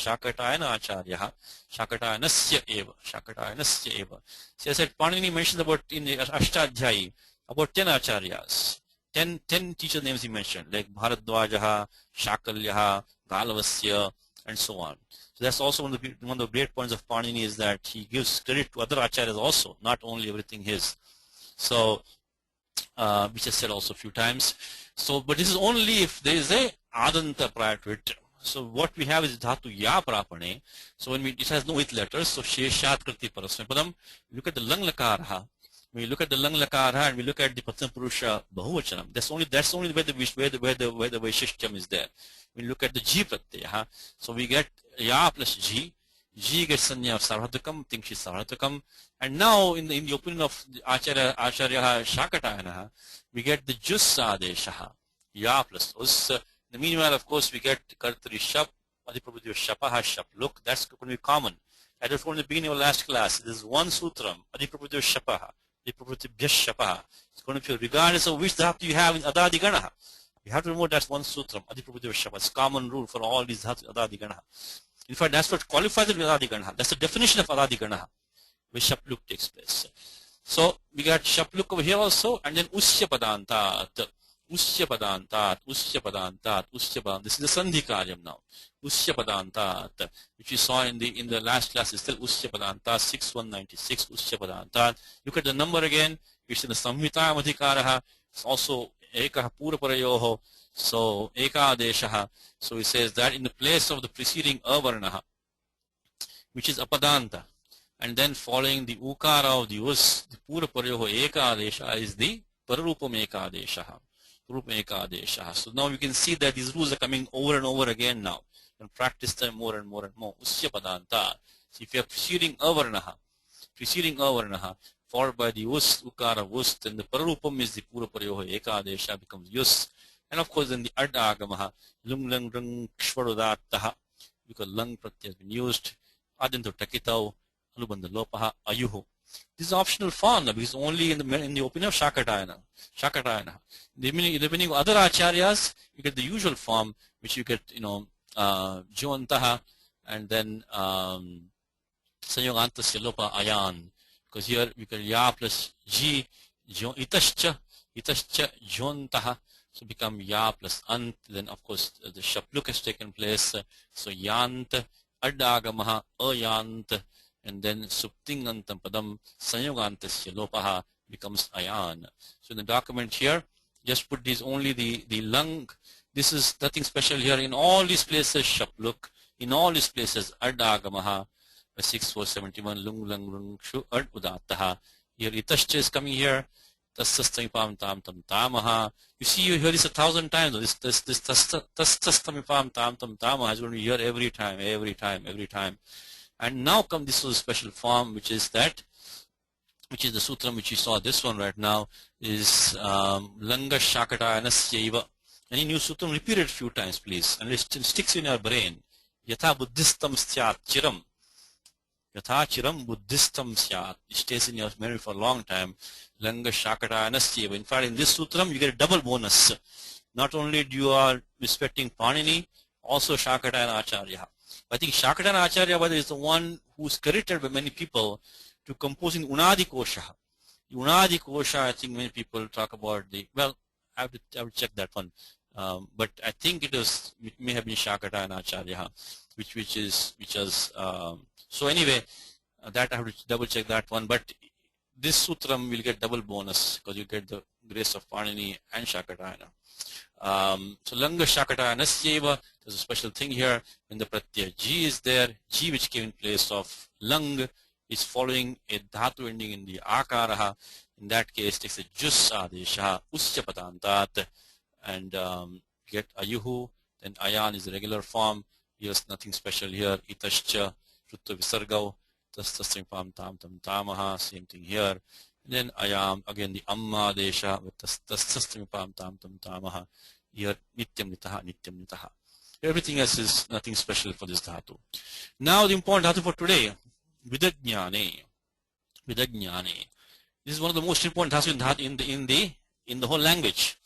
Shakatayanasya eva. See, I said Panini mentions about in the Ashtadhyayi about 10 acharyas, 10 teacher names he mentioned, like Bharadwajaha, Shakalyaha, Galavasya, and so on. So that's also one of the great points of Panini, is that he gives credit to other acharyas also, not only everything his. So, which I said also a few times. So, but this is only if there is a adanta prior to it. So what we have is dhatu ya prapane. So when it has no with letters, so sheshat kriti parasmapadam. Look at the lang lakara. When we look at the lang lakara and we look at the pratham purusha bahuvachanam, that's only where the vaishishtyam is there. We look at the G pratyaya, so we get ya plus G. G gets sanya of sarvatakam, thinks she's sarvatakam, and now in the opinion of the Acharya Shakatayana, we get the jus adesha, ya plus us. In the meanwhile, of course, we get kartri shap, adhiprabhutya shapaha shap. Look, that's going to be common. I told from the beginning of last class, this is one sutram, adhiprabhutya shapaha, adhiprabhutya shapaha. It's going to be regardless of which dhatu you have in adadi ganaha. You have to remember that's one sutram, adhiprabhutya shapaha. It's common rule for all these dhatu adadi ganaha. In fact, that's what qualifies it with adadi ganaha. That's the definition of adadi ganaha, where shapluk takes place. So we got shapluk over here also, and then usya padantat. Usya padantat. This is the sandhi karyam now. Usya padantat, which we saw in the last class, is still usya padantat 6196. Usya padantat. Look at the number again. It's in the samhita adhikaraha. It's also ekah puraparayoho. So ekadeshaha. So he says that in the place of the preceding avarnaha, which is apadanta, and then following the ukara of the us, the puraparayoho ekadesha is the pararupam ekadeshaha. So now you can see that these rules are coming over and over again now. You can practice them more and more and more. Usya padanta. So if you are preceding avarnaha, followed by the us, ukara, us, then the pararupam is the puraparayoho ekadesha becomes yus. And of course, then the ad agamaha, lung lang rang kshvarudattaha, because lung pratyaya has been used, adinto takitau, alubandha lopaha, ayuhu. This is optional form because only in the opinion of Shakatayana. In the opinion of other acharyas, you get the usual form, which you get, Jontaha, and then Sanyogantasya lopa ayan. Because here we get ya plus G, itascha jontaha. So become ya plus ant. Then of course the shapluk has taken place. So yant, adagamaha, ayant, and then suptingantam padam sanyogantasya lopaha becomes ayan. So in the document here, just put these only the lung. This is nothing special here. In all these places shapluk. In all these places adagamaha 6471 lung lang lung shu ad udattaha. Here itascha is coming here. Tastastamipam tam tam tamaha. You see, you hear this 1,000 times. This tastastamipam tam tam tamaha is going to be here every time. And now come this was a special form, which is the sutram which you saw. This one right now is langa shakatayanasya. Any new sutram, repeat it a few times, please, and it sticks in your brain. Yatha buddhistam syat chiram. Yatha chiram buddhistam syat. It stays in your memory for a long time. Langa Shakatayanasya. In fact, in this sutram, you get a double bonus. Not only do you are respecting Panini, also Shakatayana Acharya. I think Shakatayana Acharya is the one who is credited by many people to composing Unadi Kosha. Unadi Kosha, I think many people talk about I will check that one. But I think it may have been Shakatayana Acharya, which was so anyway, that I have to double check that one. But this sutram will get double bonus because you get the grace of Panini and Shakatayana. So langa Shakatayanasya, there's a special thing here when the pratyaya G is there, G which came in place of lang is following a dhatu ending in the akaraha, in that case takes a jus adesha, uscha padantat, and get ayuhu. Then ayan is the regular form. Here's nothing special here. Itascha, trutta visargau, tastasripam tam tam tamaha, same thing here. And then ayam, again the amma desha with tastasripam tam tam tamaha. Here nityam nitaha, nityam nitaha. Everything else is nothing special for this dhatu. Now the important dhatu for today, vidajnane. Vidajnane. This is one of the most important dhatu in the whole language.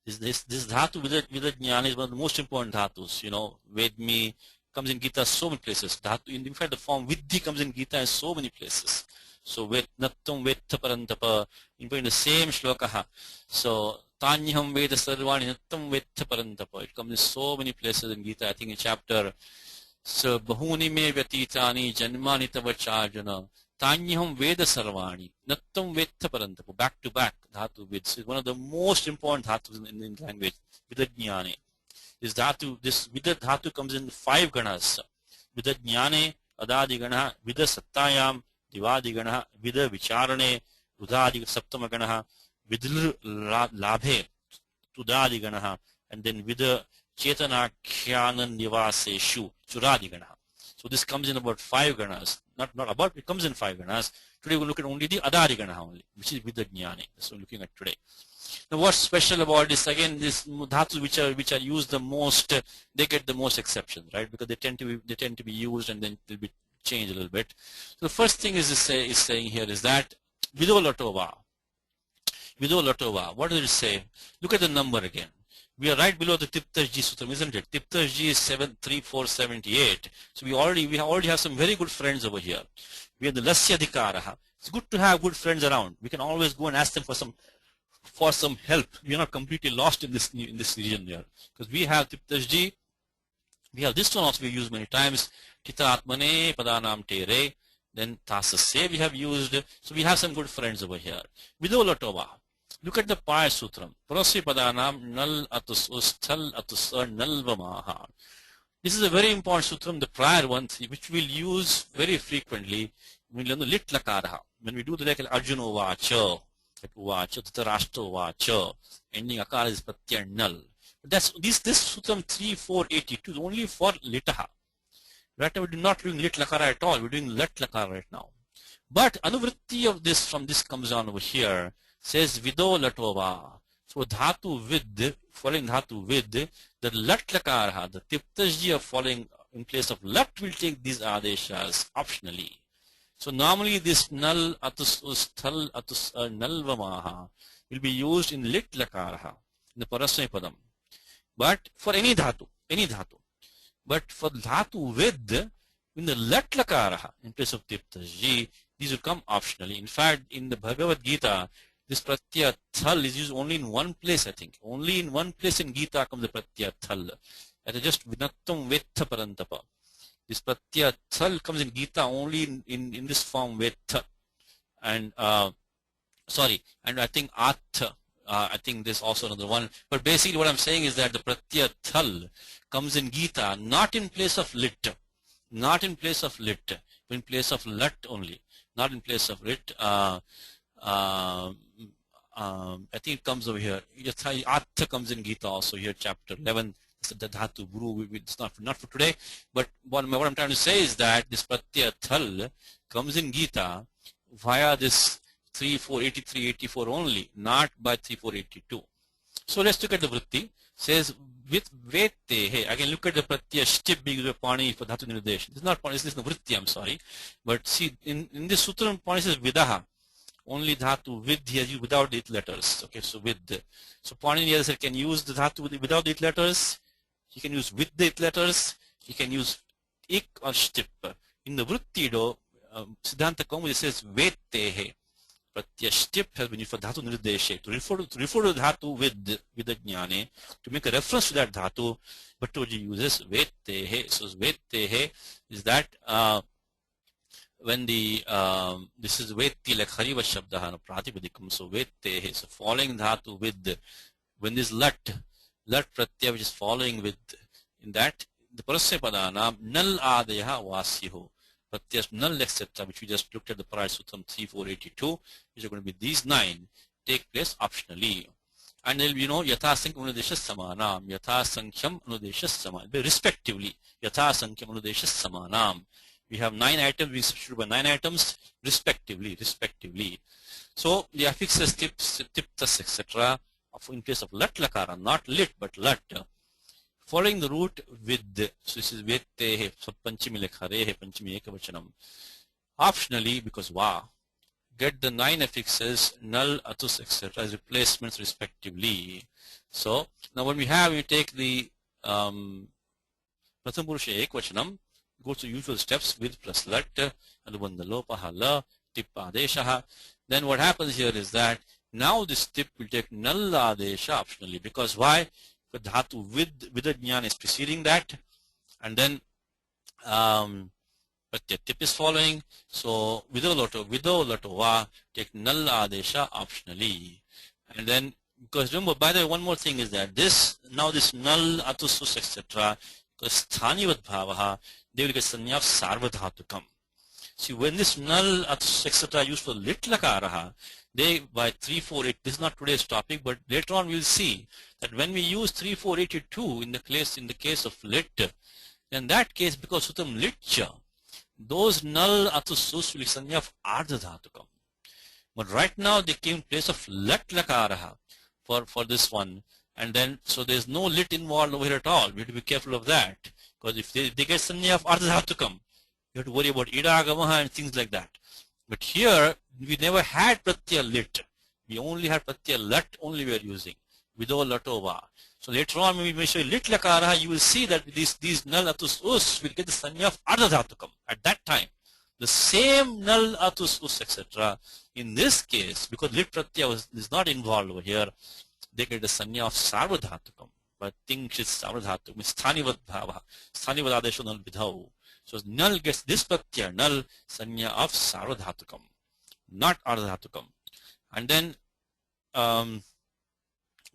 This dhatu vidajnane is one of the most important dhatus. You know, vedmi comes in Gita so many places. Dhatu, in fact, the form vidhi comes in Gita in so many places. So nattam vetha parantapa, in the same shlokaha. So tanyam veda sarvani nattam vetha parantapa. It comes in so many places in Gita. I think in chapter so bahuni me vyatitani janmani tava charjana tanyam veda sarvani nattam vetha parantapa. Back to back dhatu vids is one of the most important dhatus in language. Vidajnane. This vida dhatu comes in 5 ganas. Vidajnane, adadi gana, vida sattayam, divadi gana, vida vicharane, udadi saptama gana, vidil labhe, tudadi gana, and then vida chetana khyanan nivaseshu, churadi gana. So this comes in about 5 ganas. Not about, it comes in 5 ganas. Today we'll look at only the adadi gana only, which is vidajnane. That's what we're looking at today. Now what's special about this, again, this dhatus which are used the most, they get the most exceptions, right? Because they tend to be used and then they'll be changed a little bit. So the first thing is saying here is that vido latova. What does it say? Look at the number again. We are right below the Tiptaji Sutram, isn't it? Tiptaji is 73478. So we already have some very good friends over here. We have the Lasya Dikaraha. It's good to have good friends around. We can always go and ask them for some help. We are not completely lost in this region there, because we have Tiptajji, we have this one also we used many times, Kita Atmane Padanam Tere, then Tasase we have used, so we have some good friends over here. Vido Latova. Look at the Paya Sutram. Prasi Padanam Nal Atus Ustal Atus Nalvamaha. This is a very important sutram, the prior one, which we'll use very frequently when we learn the lit lakaraha. When we do the like Arjuna Vacha, Vacha, Dhritarashtra Vacha, ending akara is pratyaya null. That's this sutram 3482 is only for litaha. Right now we're not doing lit lakara at all. We're doing let lakara right now. But anuvritti of this from this comes on over here. Says vido latova. So dhatu vid, following dhatu vid, the lat lakara, the tiptajji of following in place of lat will take these adeshas optionally. So normally this null atus usthal atus nalvamaha will be used in lit lakaraha, in the parasmay padam. But for any dhatu. But for dhatu vid, in the lat lakaraha, in place of tiptajji, these will come optionally. In fact, in the Bhagavad Gita, this pratyaya thal is used only in one place, I think. Only in one place in Gita comes the pratyaya thal. That is just vinattam vetha parantapa. This pratyaya thal comes in Gita only in this form vetha. And and I think atha. I think there's also another one. But basically what I'm saying is that the pratyaya thal comes in Gita not in place of lit. Not in place of lit. But in place of lat only. Not in place of lit. I think it comes over here. Atha comes in Gita also here, chapter 11. It's the dhatu guru. It's not for today. But what I'm trying to say is that this pratyaya thal comes in Gita via this 3483, 84 only, not by 3482. So let's look at the vritti. Says with vete. Hey, again look at the pratyaya shtip being used by Pani for dhatu nirdesh. This is not Pani. This is the vritti. I'm sorry, but see in this sutra Pani says vidaha. Only dhatu with he has used without the it letters. Okay, so with. So Panini said can use the dhatu without the it letters. He can use with the it letters. He can use ik or shtip. In the vritti do, Siddhanta Kaumudi says vetehe. Pratyaya shtip has been used for dhatu nirdeshe. To refer to dhatu with the jnane, to make a reference to that dhatu, Bhattoji uses vetehe. So vetehe is that when the this is veti like hariva shabdaha pratipadikam, so vete, so following dhatu with, when this lat pratyaya which is following with, in that the parasya padana nal adeha vasyaho, pratyas, null, etc., which we just looked at the prior sutram 3482, which are going to be these 9, take place optionally. And then you know yathasankham anudesha samanam, yathasankham anudesha samanam, respectively. Yathasankham anudesha samanam. We have 9 items, we substitute by 9 items respectively. So the affixes tips, tiptas, etc. in place of lat lakara, not lit but lat. Following the root with, so this is vettehe, so panchami lekharehe, panchami ekavachanam. Optionally, because get the 9 affixes, null, atus, etc. as replacements respectively. So now when we take the Pratham Purusha Ekvachanam, go to usual steps with plus lat, anubandha lopaha la, tip adeshaha. Then what happens here is that now this tip will take null adesha optionally. Because why? The dhatu with a jnana is preceding that, and then but the tip is following. So vido lato va, take null adesha optionally. And then, because remember, by the way, one more thing is that this null atusus, etc., because sthanivat bhavaha, they will get sanya of sarvadhatukam. See, when this null atusus, etc., used for lit lakaraha, they by 348, this is not today's topic, but later on we'll see that when we use 3482 in the case of lit, in that case, because sutam litcha, those null atusus will be sanya of ardhadhatukam. But right now they came in place of lat lakaraha for this one, and then so there's no lit involved over here at all. We have to be careful of that, because if they get sanya of ardhadhatukam, you have to worry about idagamaha and things like that. But here we never had pratyaya lit. We only had pratyaya lat only we are using. Vido latova. So later on when we show lit lakaraha, you will see that these null atus us will get the sanya of ardhadhatukam at that time. The same null atus us, etc. In this case, because lit pratyaya is not involved over here, they get the sanya of sarvadhatukam. But things is sarvadhatukam, sthanivat bhava, sthanivat adesho null vidhau. So null gets this pratyaya, null sanya of sarvadhatukam, not ardhadhatukam. And then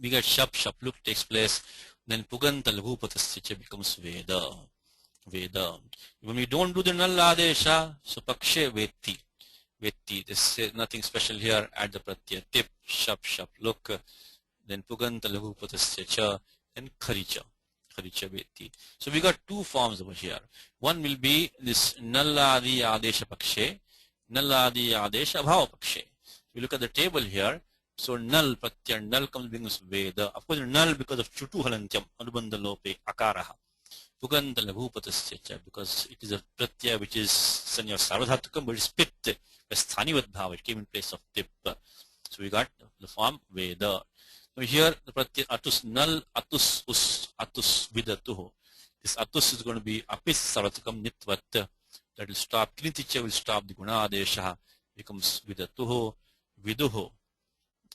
we get shap, shapluk takes place, then puganta laghupatasya becomes veda. When we don't do the null adesha, so pakshe vetti. This is nothing special here. Add the pratyaya tip, shap, shapluk, then puganta laghupatasya cha, then kharicha vetti. So we got 2 forms over here. One will be this null adi adesha pakshe, null adi adesha abhava pakshe. We look at the table here. So null pratyaya, null comes becomes veda. Of course null because of chutu halantyam, anubandha lope akaraha. Puganta laghupatasya, because it is a pratyaya which is sanya sarvadhatukam, but it's pit, sthanivat bhava, it came in place of tip. So we got the form veda. Now here the pratyaya atus, null atus us, atus vidatuhu. This atus is going to be apis sarvatukam nitvat. That will stop, kiniticha will stop the guna adesha, becomes vidatuhu, viduhu.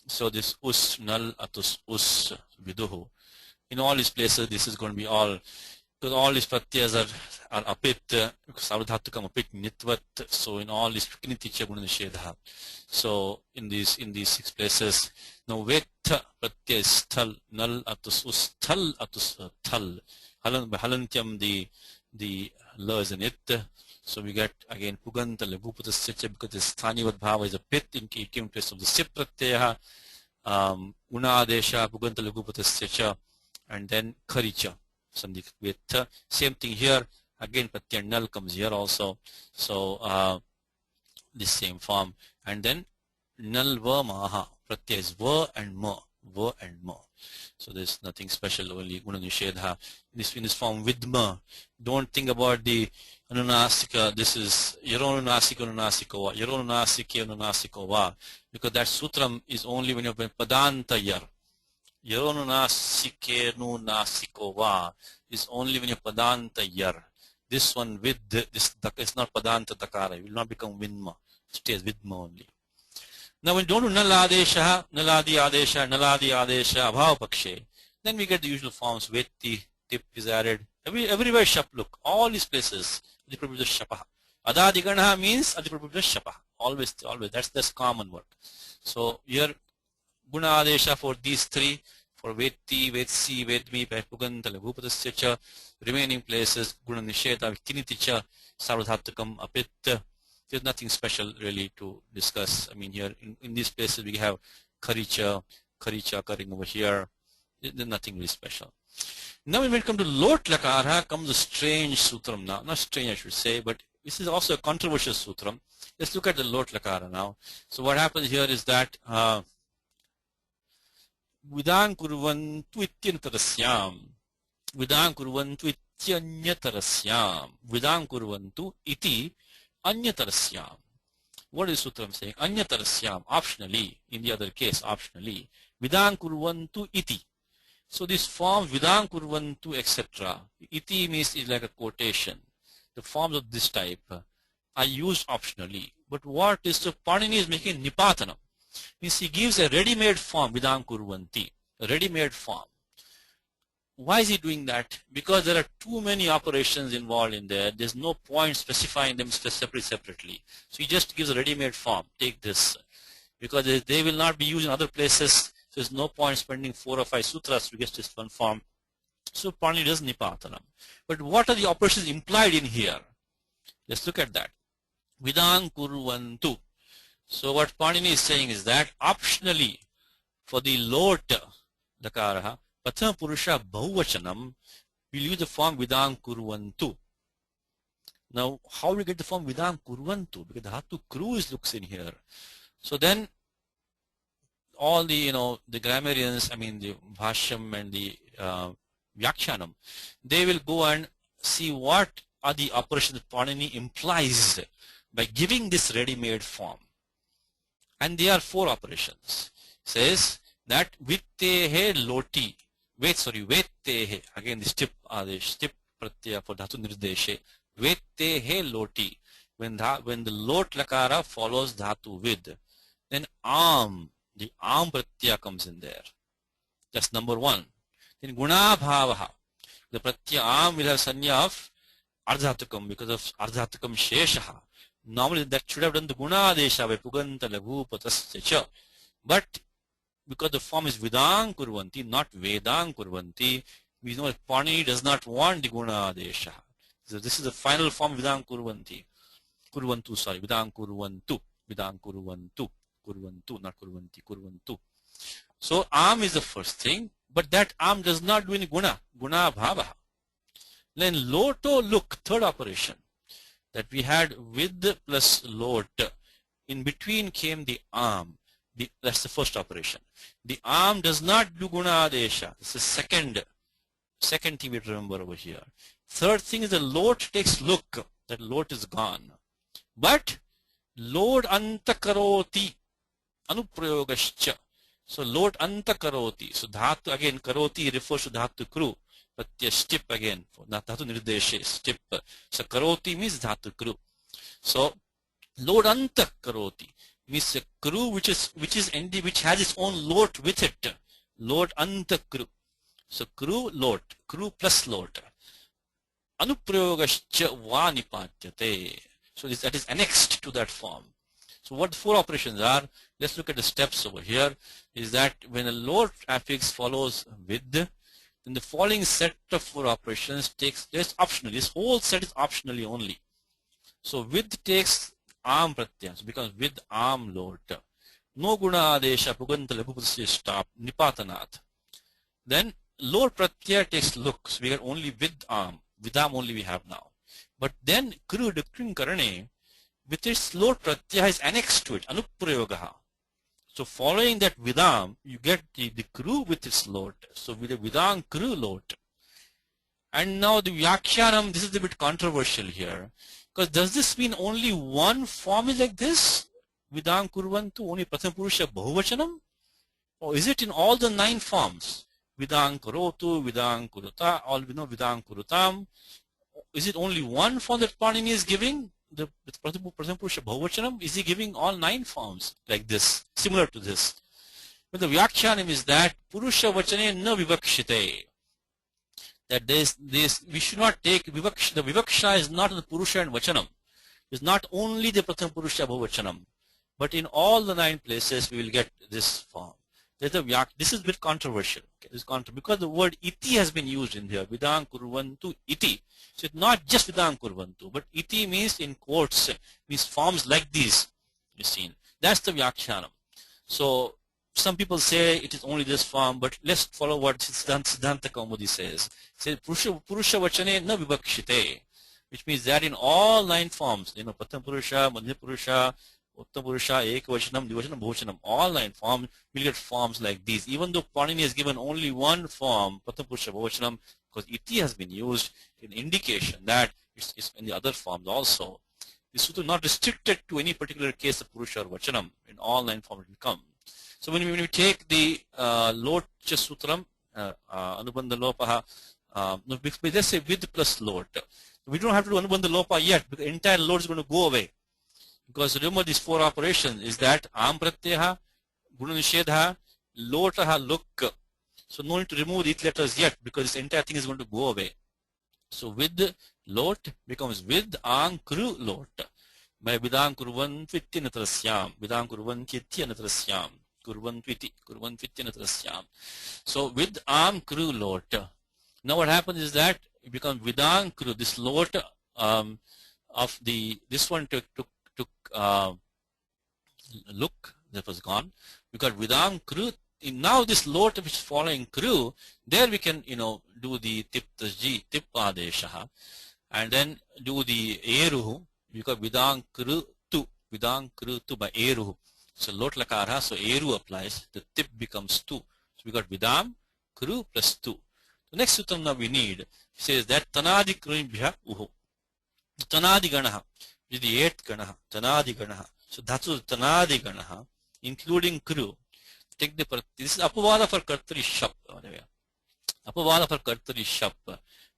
So this us, null atus us, viduhu. In all these places this is going to be all, because all these pratyas are apit, sarvadhatukam apit nitvat. So in all these kiniticha guna nishedha. So in these 6 places, now vetha pratyaya is thal, null atus us, thal atus thal. Halantyam, the la is in it. So we get again puganta laghupatasya, because the sthanivat bhava is a pit, it came in place of the sip pratyaya, unadesha, puganta laghupatasya, and then kharicha, sandhik vetha. Same thing here, again pratyaya null comes here also. So this same form, and then null va maha, pratyaya is va and ma. So there's nothing special, only guna nishedha in this form vidma. Don't think about the anunasika. This is yaronunasika, because that sutram is only when you have padanta yar. Yaronunasike nunasikova is only when you have padanta yar. This one with this is not padanta takara. It will not become vidma. It stays vidma only. Now when we don't do naladi adesha, abhava pakshe, then we get the usual forms. Vetti, tip is added. Everywhere shapluk. All these places, adhiprabhuta shapaha. Adadiganaha means adhiprabhuta shapaha. Always. That's common work. So here guna adesha for these 3. For Veti, Vetsi, Vedmi, Puganta, Lagupatasya cha, remaining places, Guna Nisheta, Kiniti cha, Sarvadhatakam, Apit. There's nothing special really to discuss. I mean, here in these places we have Karicha, occurring over here. There's nothing really special. Now when we come to Lot Lakara comes a strange sutram now. Not strange I should say, but this is also a controversial sutram. Let's look at the Lot Lakara now. So what happens here is that Vidang kurvantu ityantarasyam. Vidang kurvantu ityanyatarasyam. Vidang kurvantu iti anyatarasyam. What is sutram saying? Anyatarasyam, optionally. In the other case, optionally. Vidang kurvantu iti. So this form Vidang kurvantu etc. Iti means is like a quotation. The forms of this type are used optionally. But what is so Panini is making nipatanam. Means he gives a ready-made form Vidang kurvanti. A ready-made form. Why is he doing that? Because there are too many operations involved in there. There's no point specifying them separately. So he just gives a ready-made form. Take this. Because they will not be used in other places. So there's no point spending 4 or 5 sutras to get this one form. So Panini does nipatanam. But what are the operations implied in here? Let's look at that. Vidang kurvantu. So what Panini is saying is that optionally for the Lot Dakaraha, Prathama Purusha Bahuvachanam will use the form Vidang kurvantu. Now how do we get the form Vidang kurvantu? Because the Dhatu Kru looks in here. So then all the the grammarians, I mean the Bhashyam and the Vyakaranam, they will go and see what are the operations that Panini implies by giving this ready-made form. And there are 4 operations. Says that Vittehe Loti. Vettehe. Again the stip pratyaya for Dhatu Nirdeshe. Vettehe Loti. When the Lot Lakara follows Dhatu with, then Am, the Am pratyaya comes in there. That's number 1. Then Guna Bhavaha. The pratyaya Am will have sanya of Ardhatukam because of Ardhatukam Sheshaha. Normally that should have done the Guna Desha by Puganta Lagupatasya. But because the form is Vidang Kurvanti, not Vedang Kurvanti, we know that Panini does not want the Guna Desha. So this is the final form Vidang Kurvanti. Vidang Kurvantu. Vidang Kurvantu. Kurvantu, not Kurvanti, Kurvantu. So Am is the first thing, but that Am does not do any Guna Bhavaha. Then Loto look, third operation. That we had with plus Lot. In between came the Am. That's the first operation. The Am does not do Guna Adesha. This is second thing we remember over here. Third thing is the Lot takes look. That Lot is gone. But Lot antakaroti anuprayogascha. So Lot antakaroti. So Dhatu again karoti refers to Dhatu Kru. But a stip again, Dhatu Nirdeshe, stip. So karoti means Dhatu Kru. So Lot antakaroti means a Kru which has its own Lot with it. Lot antakru. So Kru plus Lot. Anuprayogascha va nipatyate. So that is annexed to that form. So what the 4 operations are, let's look at the steps over here, is that when a Lot affix follows with, then the following set of 4 operations takes place optionally. This whole set is optionally only. So with takes Am pratyaya, so becomes with Am Lot. No Guna Adesha Puganta Lagupatasya stop, Nipatanat. Then Lot pratyaya takes look, so we are only with Am. With Am only we have now. But then Kru Dukrin Karane, with its Lot pratyaya is annexed to it, Anuprayogaha. So following that Vidam, you get the Kru with its Lot. So with the Vidam Kru Lot. And now the Vyakaranam, this is a bit controversial here. Because does this mean only one form is like this? Vidam Kurvantu, only Prathama Purusha Bahuvachanam? Or is it in all the 9 forms? Vidam Kurotu, Vidam Kuruta, all we know Vidam Kurutam. Is it only one form that Panini is giving? The Prathama Purusha Bahuvachanam? Is he giving all 9 forms like this, similar to this? But the Vyakaranam is that Purusha Vachane na Vivakshite. That we should not take Vivaksha. The Vivaksha is not in the Purusha and Vachanam. It's not only the Prathama Purusha Bahuvachanam. But in all the 9 places we will get this form. This is a bit controversial. Okay, this contra because the word iti has been used in here. Vidam kurvantu iti. So it's not just vidam kurvantu, but iti means in quotes, means forms like these. You've seen. That's the Vyakaranam. So some people say it is only this form, but let's follow what Siddhanta Kaumudi says. It says Purusha Vachane na vibhakshite, which means that in all 9 forms, Pratham Purusha, Madhya Purusha, Uttam Purusha, Ekavachanam, Dvivachanam, Bahuvachanam, all 9 forms will get forms like these. Even though Panini has given only one form, Pratham Purusha, Bahuvachanam, because iti has been used in indication that it's in the other forms also. This sutra is not restricted to any particular case of Purusha or Vachanam. In all 9 forms it will come. So when we take the Lot Sutram, Anubandha Lopaha, let's say with plus Lot. We don't have to do Anubandha Lopa yet, because the entire Lot is going to go away. Because remember these 4 operations is that Am Pratyaha, Guna Nishedha, Lotaha, Luk. So no need to remove these letters yet, because this entire thing is going to go away. So with Lot becomes with Ang Kru Lot. By Vidam Kurvan Fitti Natrasyam, Vidam Kurvan Kitti Natrasyam, Kurvan Fitti Natrasyam. So with Am Kru Lot. Now what happens is that it becomes Vidam Kru, this Lot of this one took look, that was gone. We got Vidam Kru. Now this Lot which is following Kru, there we can do the Tip Tasji, Tip Adeshaha, and then do the Eruhu. We got Vidam Kru tu by Eruhu. So Lot Lakara, so Eru applies, the Tip becomes tu. So we got Vidam Kru plus tu. The next sutram now we need, it says that Tanadi Krunibhya Uhu. Tanadi Ganaha is the 8th Ganaha, Tanadi Ganaha. So that's Tanadi Ganaha, including Kru. Take the this is Apavada for Kartari Shap. Apavada for Kartari Shap.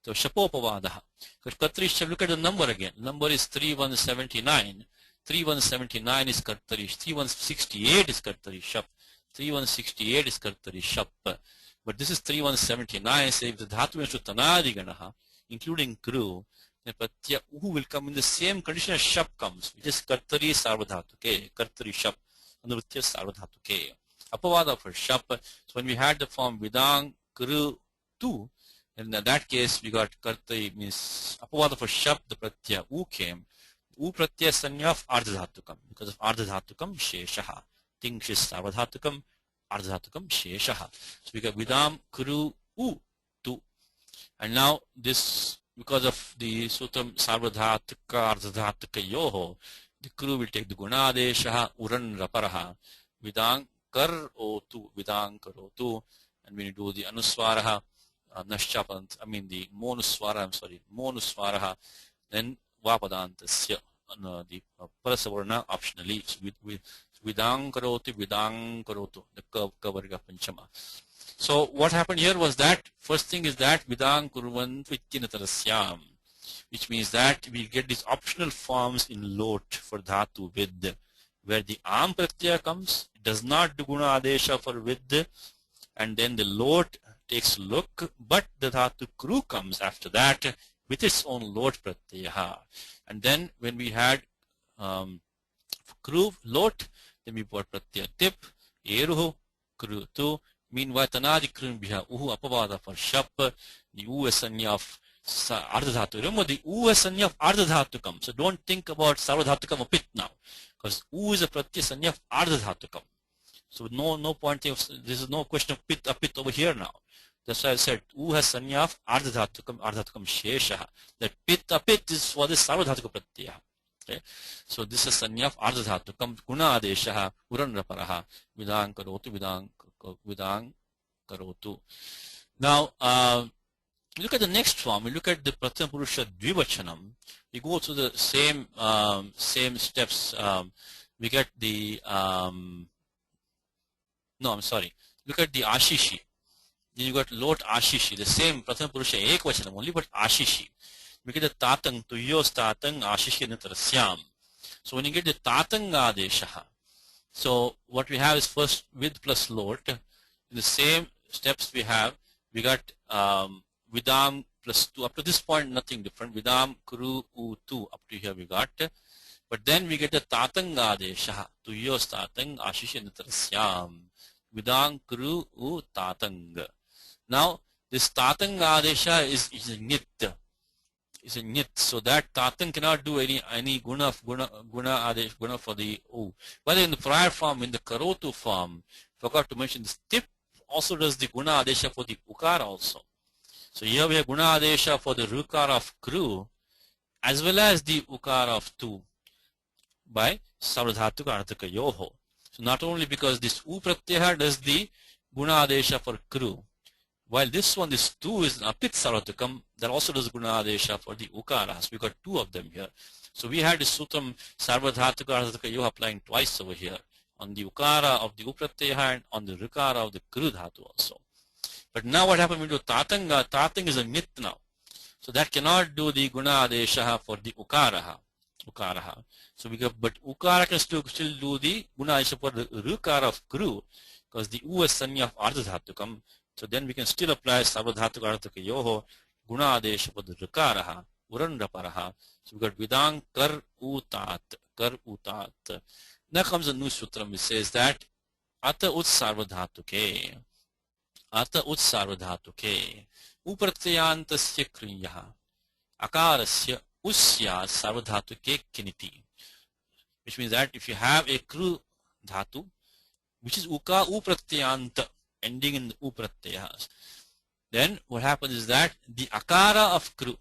So Shapopavadaha. Kartari Shap, look at the number again. Number is 3179. 3179 is Kartari. 3168 is Kartari Shap. 3168 is Kartari Shap. But this is 3179. So if the Dhatu is to Tanadi Ganaha, including Kru, then Pratya Uhu will come in the same condition as Shap comes, which is Kartari Sarvadhatuke. Kartari Shap. Anurutya Sarvadhatuke. Apavada for Shap. So when we had the form Vidang Kru tu, in that case we got Kartari means Apavada for Shap, the Pratya U came. U Pratya Sanya of Ardhadhatukam. Because of Ardhadhatukam Sheshaha. Things is Sarvadhatukam, Ardhadhatukam Sheshaha. So we got Vidam Kru U tu. And now this, because of the Sutram Sarvadhatuka Ardhadhatuka Yoho, the Kru will take the Gunadeshaha Uran Raparaha. Vidang Kar O tu, Vidang Karo tu, and when you do the Anuswaraha, Nashchapant, I mean the Monuswara, Monuswaraha, then Vapadantasya, the Parasavarna optionally, so with Vidang Karotu, the Kavarga Panchama. So what happened here was that, first thing is that Vidang Kurvan Vittinatarasyaam, which means that we get these optional forms in Lot for Dhatu with, where the Am Pratyaya comes, it does not do Guna Adesha for with, and then the Lot takes look, but the Dhatu Kru comes after that with its own Lot Pratyaya. And then when we had Kru, Lot, then we put Pratyaya Tip, Eruhu, Kru tu. Meanwhile, Tanadi Krunibhya Uhu Apavada for Shap, the U is Sanya of Ardhadhatu. Remember, the U is Sanya of Ardhadhatukam. So don't think about Sarvadhatukam Apit now, because U is a Pratyaya Sanya of Ardhadhatukam. So no point of, this is no question of Pit Apit over here now. That's why I said U has Sanya of Ardhadhatukam Sheshaha. That Pit Apit is for the Sarvadhatuka Pratyaya. Okay? So this is Sanya of Ardhadhatukam Guna Adeshaha Uran Raparaha Vidang Karotu Vidang Karotu. Now, look at the next form. We look at the Pratham Purusha Dvivachanam. We go through the same steps. We get the Look at the Ashishi. Then you got Lot Ashishi, the same Pratham Purusha Ekvachanam only, but Ashishi. We get the Tatang, Tuyos Tatang, Ashishi Natrasyam. So when you get the Tatang Adeshaha, so what we have is first with plus Lot. In the same steps we got Vidam plus 2. Up to this point, nothing different. Vidam Kuru U 2. Up to here we got. But then we get the Tatang Adeshaha. Tuyos Tatang Ashishi Natrasyam. Vidam Kuru U Tatang. Now, this tatanga adesha is a nit. Is a nit, so that tatang cannot do any guna adesh guna for the u. But in the prior form, in the karotu form, forgot to mention this tip also does the guna adesha for the ukara also. So here we have guna adesha for the rukara of kru as well as the ukara of tu by sarvadhatuka arthaka yoho. So not only because this u pratyaya does the guna adesha for kru, while this one, this tu is an apit sarvatukam, that also does guna adesha for the ukara. So we got two of them here. So we had the sutram sarvadhatuka arthaka yoho applying twice over here on the ukara of the upratyaya and on the rukara of the kru dhatu also. But now what happened when we do tatanga? Tatang is a nit now. So that cannot do the guna adesha for the ukaraha. So we got, but ukara can still do the guna adesha for the rukara of kru, because the u is sanya of ardhadhatukam. So then we can still apply sarvadhatuka arthaka yoho guna adesha for the rukaraha, urandraparaha. So we got vidang kar utat. Now comes a new sutram which says that ata ut sarvadhatuke. Ata ut sarvadhatuke. Upratyantasya kriyaha. Akarasya usya sarvadhatuke kiniti. Which means that if you have a kru dhatu, which is upratyanta, ending in the upratyahas, then what happens is that the akara of kru,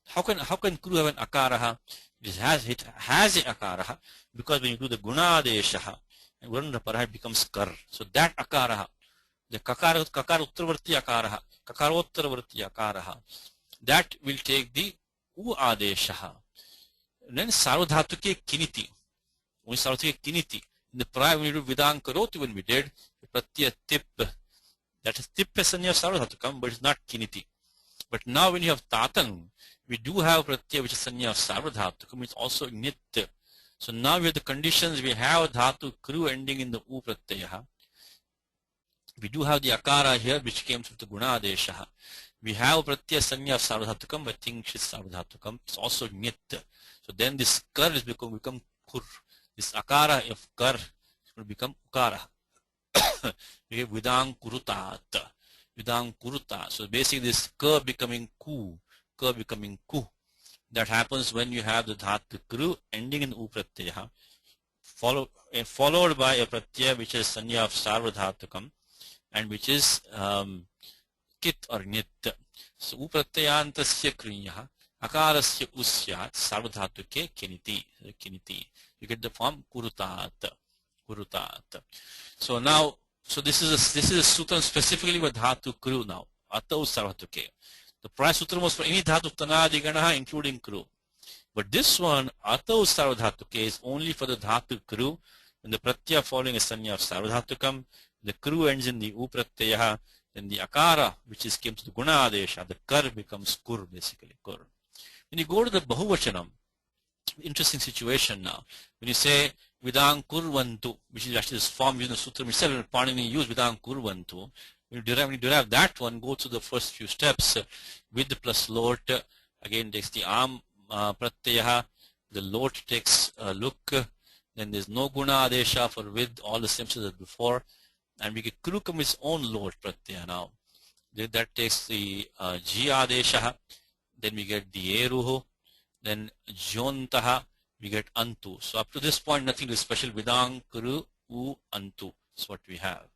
how can kru have an akaraha? It has a akaraha, because when you do the gunadeshaha and urandraparaha, it becomes kar. So that akaraha, the kakara uttaravarti akaraha, that will take the u adeshaha. And then sarvadhatuke kiniti. When sarvadhatuke kiniti, in the prior when we do vidang karoti, when we did pratyaya tip, that is tip sanya of sarvadhatukam, but it's not kiniti. But now when you have tatang, we do have pratyaya which is sanya of sarvadhatukam, it's also nit. So now we have the conditions, we have dhatu kru ending in the u pratyaha. We do have the akara here which came from the guna adesha. We have pratyaya sanya of sarvadhatukam, but things is sarvadhatukam, it's also nit. So then this kar is become kur. This akara of kar will become ukara. We have vidang kurutat. So basically this ka becoming ku. That happens when you have the dhatu kru ending in upratyaya, followed by a pratyaya which is sanya of sarvadhatukam and which is kit or nit. So upratyayantasya kriyaha akarasya usyat sarvadhatuke kiniti. You get the form kurutat. So now, this is a sutram specifically with dhatu kru now. Atau sarvadhatuke. The prior sutram was for any dhatu tanadi ganaha including kru. But this one, atau sarvadhatuke, is only for the dhatu kru. When the pratyaya following a sanya of sarvadhatukam, the kru ends in the u pratyaha, then the akara, which is came to the guna adesha, the kar becomes kur, basically kur. When you go to the bahuvachanam, interesting situation now. When you say vidang kurvantu, which is actually this form used in the sutram itself, Panini used vidang kurvantu. When you derive that one, go through the first few steps with the plus lot. Again, takes the arm pratyaha. The lot takes look. Then there's no guna adesha for with, all the same as before. And we get krukam its own lot pratyaya now. That takes the ji adesha. Then we get the eruhu. Then jontaha, we get antu. So up to this point, nothing is special. Vidang kuru u antu is what we have.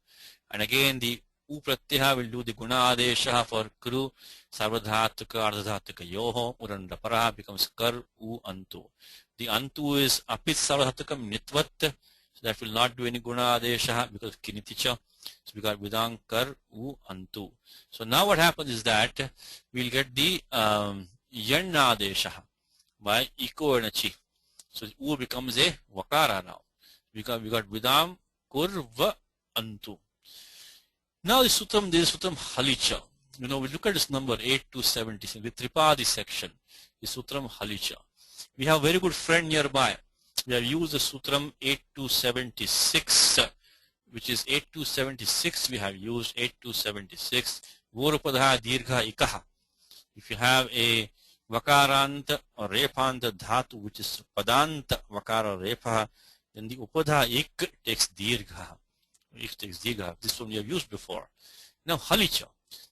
And again, the u pratyaha will do the guna adesha for kuru, sarvadhatuka, ardhadhatuka yoho, urandraparaha becomes kar u antu. The antu is apit sarvadhatukam nitvat, so that will not do any guna adesha because of kiniticha. So we got vidang kar u antu. So now what happens is that we'll get the yanna adesha by iko and achi. So u becomes a vakara now. We got vidam kurva antu. Now this sutram halicha. We look at this number 8276, the Tripadi section, the sutram halicha. We have a very good friend nearby. We have used the sutram 8276, which is 8276. We have used 8276. Vorupadha dirgha ikaha. If you have a vakaranta or repanta dhatu, which is padanta vakara repaha, then the upadha ik takes dirgha. This one we have used before. Now halicha.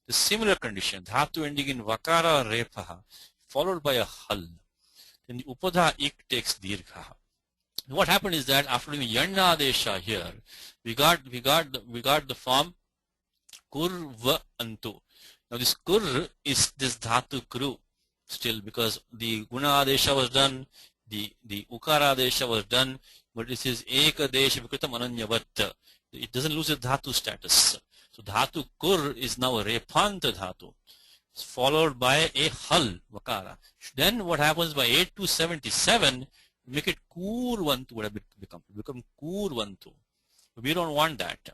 the similar condition, dhatu ending in vakara repaha, followed by a hal, then the upadha ik takes dirgha. What happened is that after doing yanna adesha here, we got the form kurva antu. Now this kur is this dhatu kru still, because the guna adesha was done, the ukara adesha was done, but this is ekadesha vikritam ananyavat. It doesn't lose its dhatu status. So dhatu kur is now a repanta dhatu, followed by a hal vakara. Then what happens by 8277, make it kurvantu would have become kurvantu. We don't want that.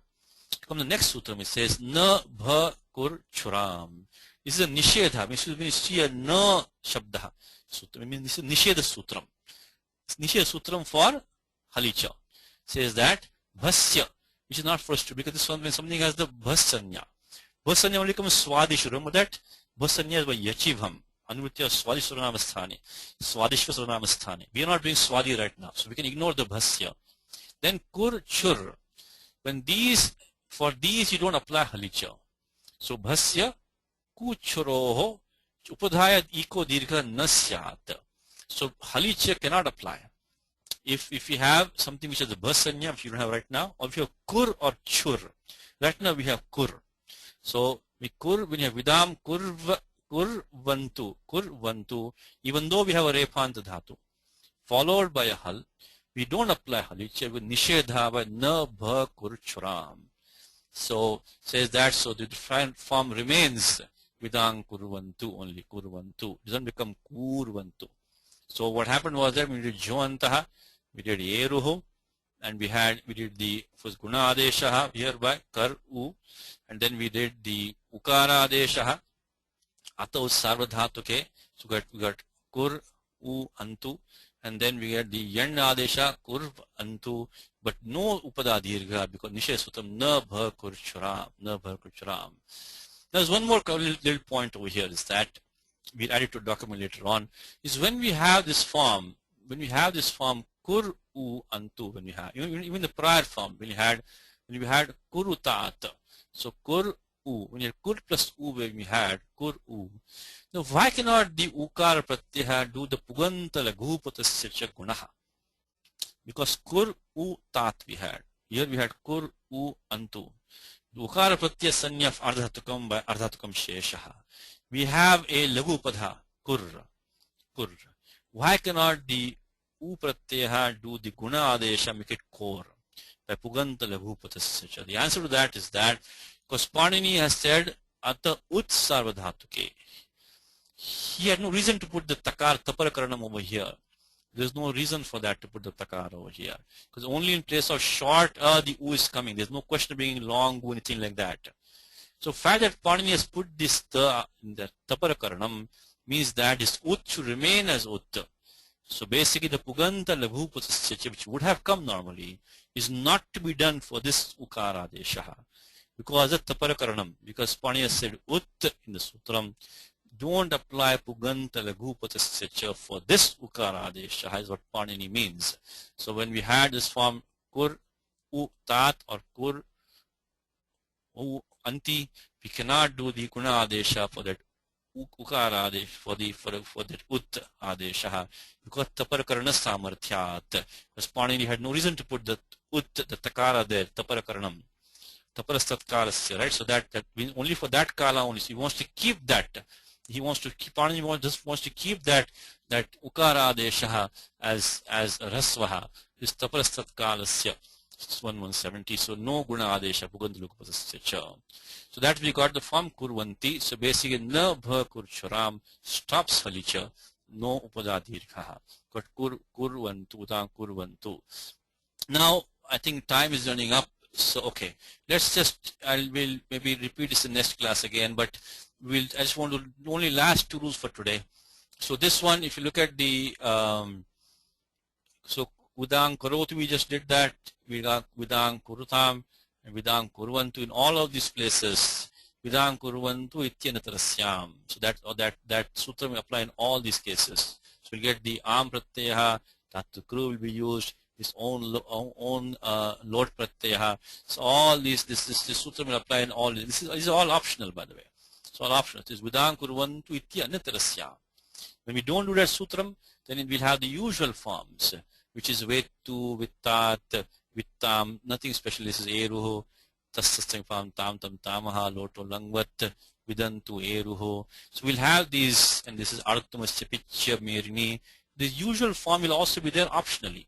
Come the next sutram, it says na bha kur churam. This is a nishedha. Means when you see a na shabda sutram, I mean this is nishedha sutram. Nishedha sutram for halicha. Says that bhasya, which is not first, because this one when something has the bhasanya. Bhasanya only comes swadishuram, but that bhasanya is by yachivham. Anuvritya swadishwaranamastani. Swadishwaranamastani. We are not doing swadi right now, so we can ignore the bhasya. Then kur chur. When for these you don't apply halicha. So bhasya kuchuroho upadhaya iko dirgha nasyat. So halicha cannot apply. If you have something which is a bhasanya, which you don't have right now, or if you have kur or chur. Right now we have kur. So when you have vidam kurvantu, even though we have a repanta dhatu, followed by a hal, we don't apply halicha with nishedha by na bha kur churam. So says that, so the form remains vidam kurvantu only, kurvantu. It doesn't become kurvantu. So what happened was that we did joantaha, we did eruhu, and we did the first guna adeshaha here by kar u, and then we did the ukara adeshaha atau sarvadhatuke. So we got kur u antu, and then we get the yan adesha kurv antu, but no upada dirgha, because nishe sutam na bha kur churam. There's one more little point over here, is that we'll add it to a document later on, is when we have this form kur u antu, when we have even the prior form, when we had kurutat, so kur u, when you had kur plus u, when we had kur u. Now why cannot the ukar pratyaha do the puganta laghupatasya gunaha? Because kur u tat we had. Here we had kur u antu. The ukara pratyaya sanya of ardhatukam by ardhatukam sheshaha. We have a lagu padha, kur. Why cannot the u pratyaha do the guna adesha, make it kor by puganta lagu patasya? The answer to that is that because Panini has said ata ut sarvadhatuke. He had no reason to put the takar taparakaranam over here. There's no reason for that to put the takar over here, because only in place of short the u is coming. There's no question of being long u, anything like that. So fact that Panini has put this ta in the taparakaranam means that this ut should remain as ut. So basically the puganta labhupatasya, which would have come normally, is not to be done for this ukara deshaha, because of taparakaranam, because Panini has said ut in the sutram. Don't apply puganta laghupatasya for this ukara adesha, is what Panini means. So when we had this form kur u tat or kur u anti, we cannot do the guna adesha for that ukara adesha, for that ut adesha, because taparkarana samarthyat. Because Panini had no reason to put the ut, the takara there, taparakaranam, taparastatkarasya, right? So that means only for that kala only. So he wants to keep that. Panini just wants to keep that ukara adesha as rasvaha, this taparastatkalasya 1170. So no guna adesha pugandalukupasasya. So that we got the form kurvanti. So basically na bha kur churam stops halicha, no upada dirgha. Got kurvantu, udan kurvantu. Now I think time is running up. So okay, let's just we'll maybe repeat this in next class again, but I just want to only last two rules for today. So this one, if you look at the so Vidang Karoti, we just did that. Vidang Kurutam and Vidang Kurvantu, in all of these places, Vidang Kurvantu Ityanatrasyam. So that sutra will apply in all these cases. So we'll get the Am Pratyaha, Tatu Kru will be used, his own Lord Pratyaha. So all this sutra will apply in all. This is all optional, by the way. It's all optional. It is Vidam Kurvantu Iti Anatarasya. When we don't do that sutram, then we'll have the usual forms, which is Vetu, Vittat, Vittam, nothing special. This is Eruho, Tasasang form, Tam Tam Tamaha, Loto Langvat, Vidantu Eruho. So we'll have these, and this is Arthamasya Pichya Merini. The usual form will also be there optionally.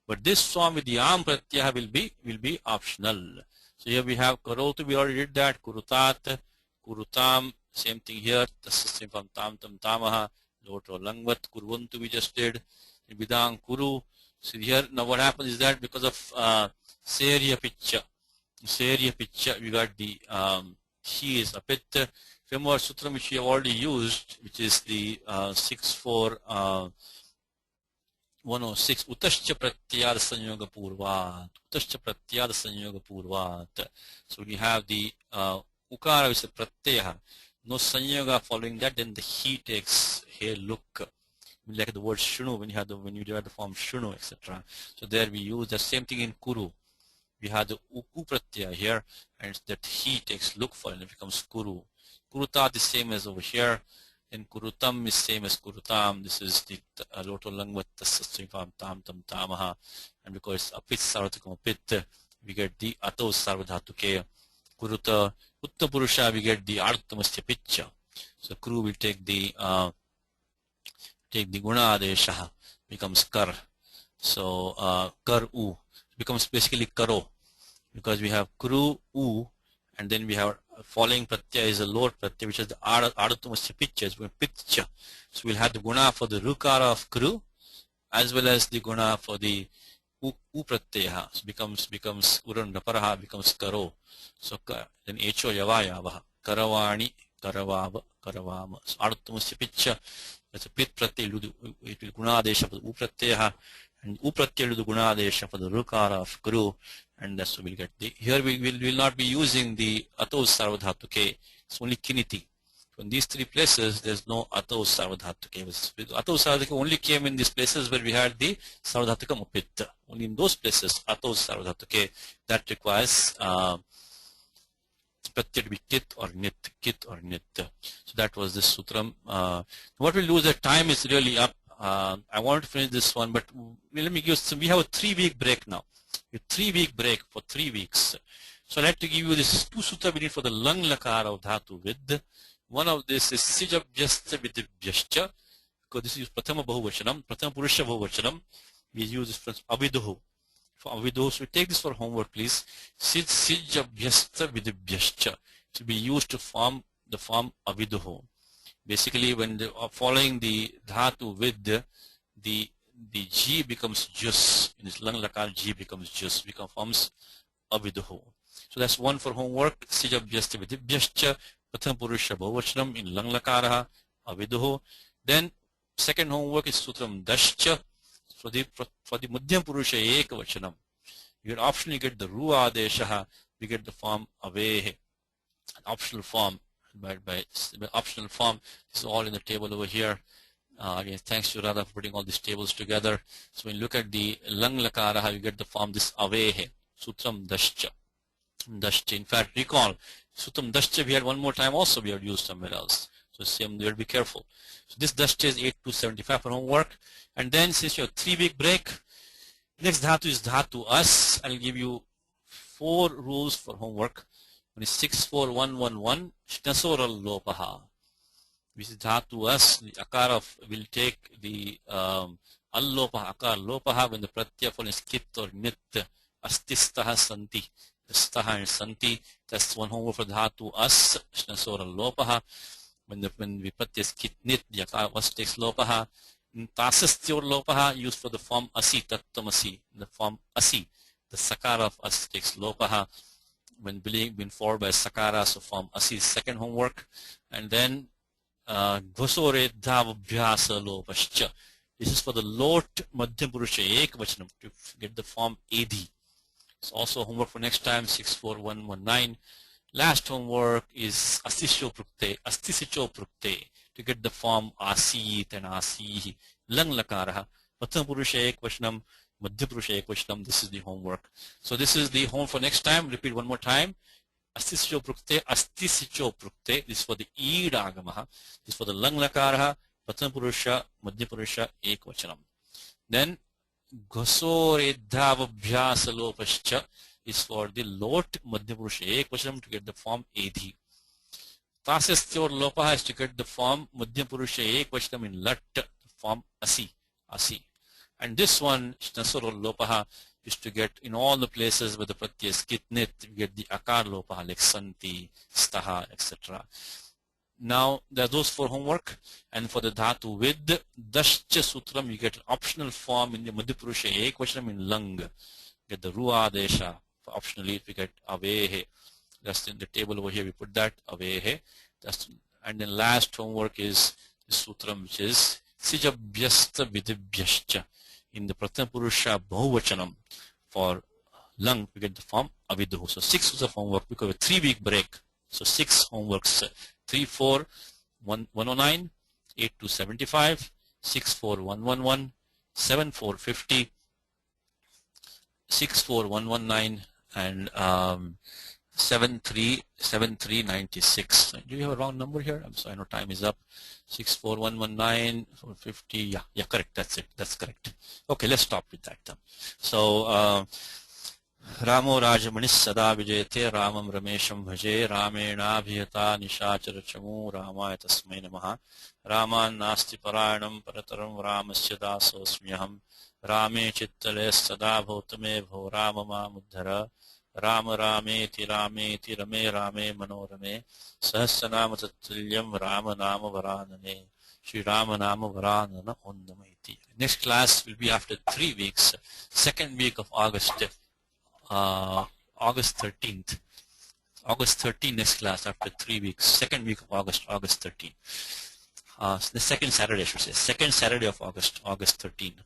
But this form with the Am Pratyaha will be optional. So here we have Karotu, we already did that, Kurutat, Kurutam, same thing here, Tasasang from Tam Tam Tamaha, Loto Langvat, Kurvantu we just did, Vidang Kuru. So here now what happens is that because of Serya Pichya, we got the He is a pit. Remember our sutram which we have already used, which is the 64-106 Utascha Pratyad Sanyoga Purvat. So we have the Ukara which is Pratyaya, no Sanyoga following that, then the He takes here look. Like the word Shunu when you do the form Shunu, etc. So there we use the same thing in Kuru. We have the Uku Pratyaya here, and that He takes look for, and it becomes Kuru. Kurutat is same as over here, and Kurutam is same as Kurutam. This is the Loto Langvat Tasasang from Tam Tam Tamaha, and because it's Apit Sarvatikam Apit, we get the Ato Sarvadhatuke. Kuruta Uttapurusha, we get the Arthamasya Pichya. So Kuru will take the Guna Adesha, becomes Kar. So Kar U becomes basically Karo, because we have Kuru U, and then we have following Pratyaya is a lower Pratyaya, which is the Ardhatumasya Pichya, is Pitcha. So we'll have the Guna for the Rukara of Kuru, as well as the Guna for the U Pratyaya. So becomes Uran Raparaha, becomes Karo. So then Echo Yavayavaha, Karavani, Karavava, Karavama. So Ardhatumasya Pichya, that's a Pit Pratyaya, it will Gunadesha for the U Pratyaya, and U Pratyaya will do Gunadesha for the Rukara of Kuru, and that's what we'll get. Here we will not be using the Atos Sarvadhatuke, it's only Kiniti. So in these three places, there's no Atos Sarvadhatuke. Atos Sarvadhatuke only came in these places where we had the Sarvadhatuka Mupit. Only in those places, Atos Sarvadhatuke, that requires Pratyaya to be Kit or Nit. So that was this Sutram. What we'll do is that time is really up. I wanted to finish this one, but let me give some. We have a 3-week break now. A 3-week break for 3 weeks. So I'd like to give you this 2 sutra we need for the Lang Lakara of Dhatu Vid. One of this is Sijabhyasta Vidibhyascha, because this is Prathama Bahuvachanam, Prathama Purusha Bahuvachanam. We use this for Aviduhu. For Aviduhu, so we take this for homework, please. Sijabhyasta Vidibhyascha. It will be used to form the form Aviduhu. Basically, when following the Dhatu Vid, the G becomes Jus. In this Lang Lakar, G becomes Jus, forms Aviduhu. So that's one for homework. Sijabhyasta Vidibhyascha, Pratham Purusha Bahuvachanam in Lang Lakaraha, Aviduhu. Then second homework is Sutram Dashcha. For the Madhyam Purusha Ekavachanam. You optionally get the Ru Adeshaha, we get the form Avehe. Optional form. By optional form, this is all in the table over here. Again, thanks to Radha for putting all these tables together. So when you look at the Lang Lakaraha, you get the form this Avehe, Sutram Dashcha. In fact, recall, Sutram Dashcha we had one more time also we had used somewhere else. So same, you have to be careful. So this Dashcha is 8275 for homework. And then since you have 3-week break, next Dhatu is Dhatu As. I'll give you 4 rules for homework. One is 64111, Shnasoral Lopaha. Which is Dhatu As, the Akara will take the Al-Lopaha, Akar Lopaha when the Pratyaya form is Kit or Nit, Astistaha Santi. Staha and Santi, that's one homework for Dhatu As, Shnasoral Lopaha. When the Pratyaya is Kit Nit, the Akara Was takes Lopaha. Tasastyor Lopaha used for the form Asi, Tattamasi, the form Asi. The Sakara of As takes Lopaha. When being formed by Sakara, so form Asi is second homework. And then Ghosore Dhavabhyasa Lopascha. This is for the Lot Madhyam Purusha Ekavachanam to get the form AD. It's also homework for next time, 64119. Last homework is Astisho Prukte to get the form Asit and Asihi. Lang Lakaraha. Pratham Purusha Ekavachanam, Madhya Purusha Ekavachanam. This is the homework. So this is the home for next time. Repeat one more time. Asti sicho prukte. This is for the id agama. This is for the lang lakara, pratham purusha, madhya purusha, ekvachanam. Then ghosoredhavabhyasa lopascha is for the lot madhya purusha ekvachanam to get the form edhi. Tasastyor lopa has to get the form madhya purusha ekvachanam in lat, form asi. And this one, Shnasur Lopaha, is to get in all the places where the pratyay is kitnit, you get the akar lopaha like santi, staha, etc. Now, there are those for homework, and for the dhatu with dascha sutram, you get an optional form in the madhyapurusha ekvachanam in lang. Get the ruah desha. Optionally, we get avehe. That's in the table over here, we put that avehe. And then last homework is the sutram, which is sijabhyasta vidibhyascha. In the pratham purusha bahuvachanam for lung, we get the form aviduhu. So 6 was of homework because of a 3-week break. So 6 homeworks: 3, 4, 109, 8 to 75, 6, 4, 111, 7, 4, 50, 6, 4, 119, and 7, 3, 96. Do you have a wrong number here? I'm sorry, I know time is up. 6, 4, 119, 450. Yeah, correct. That's it. That's correct. Okay, let's stop with that. So, Ramo Rajamanis Sada Vijayate Ramam Ramesham Bhaje Ramena Bhiyata Nishachara Chamu Ramaya Tasmai Namaha Raman Nasti Parayanam Parataram Ramasya Dasosmyaham Rame Chittale Sada Bhautame Bho Ramama Muddhara Rama Rameti Rameti Rame Rame Manorame Sahasranama Tattulyam Rama Nama Varanane Shri Rama Nama Varanana Ondamaiti. Next class will be after 3 weeks, 2nd week of August 13th. August 13th next class after 3 weeks, 2nd week of August 13th. The second Saturday, I should say, 2nd Saturday of August 13th.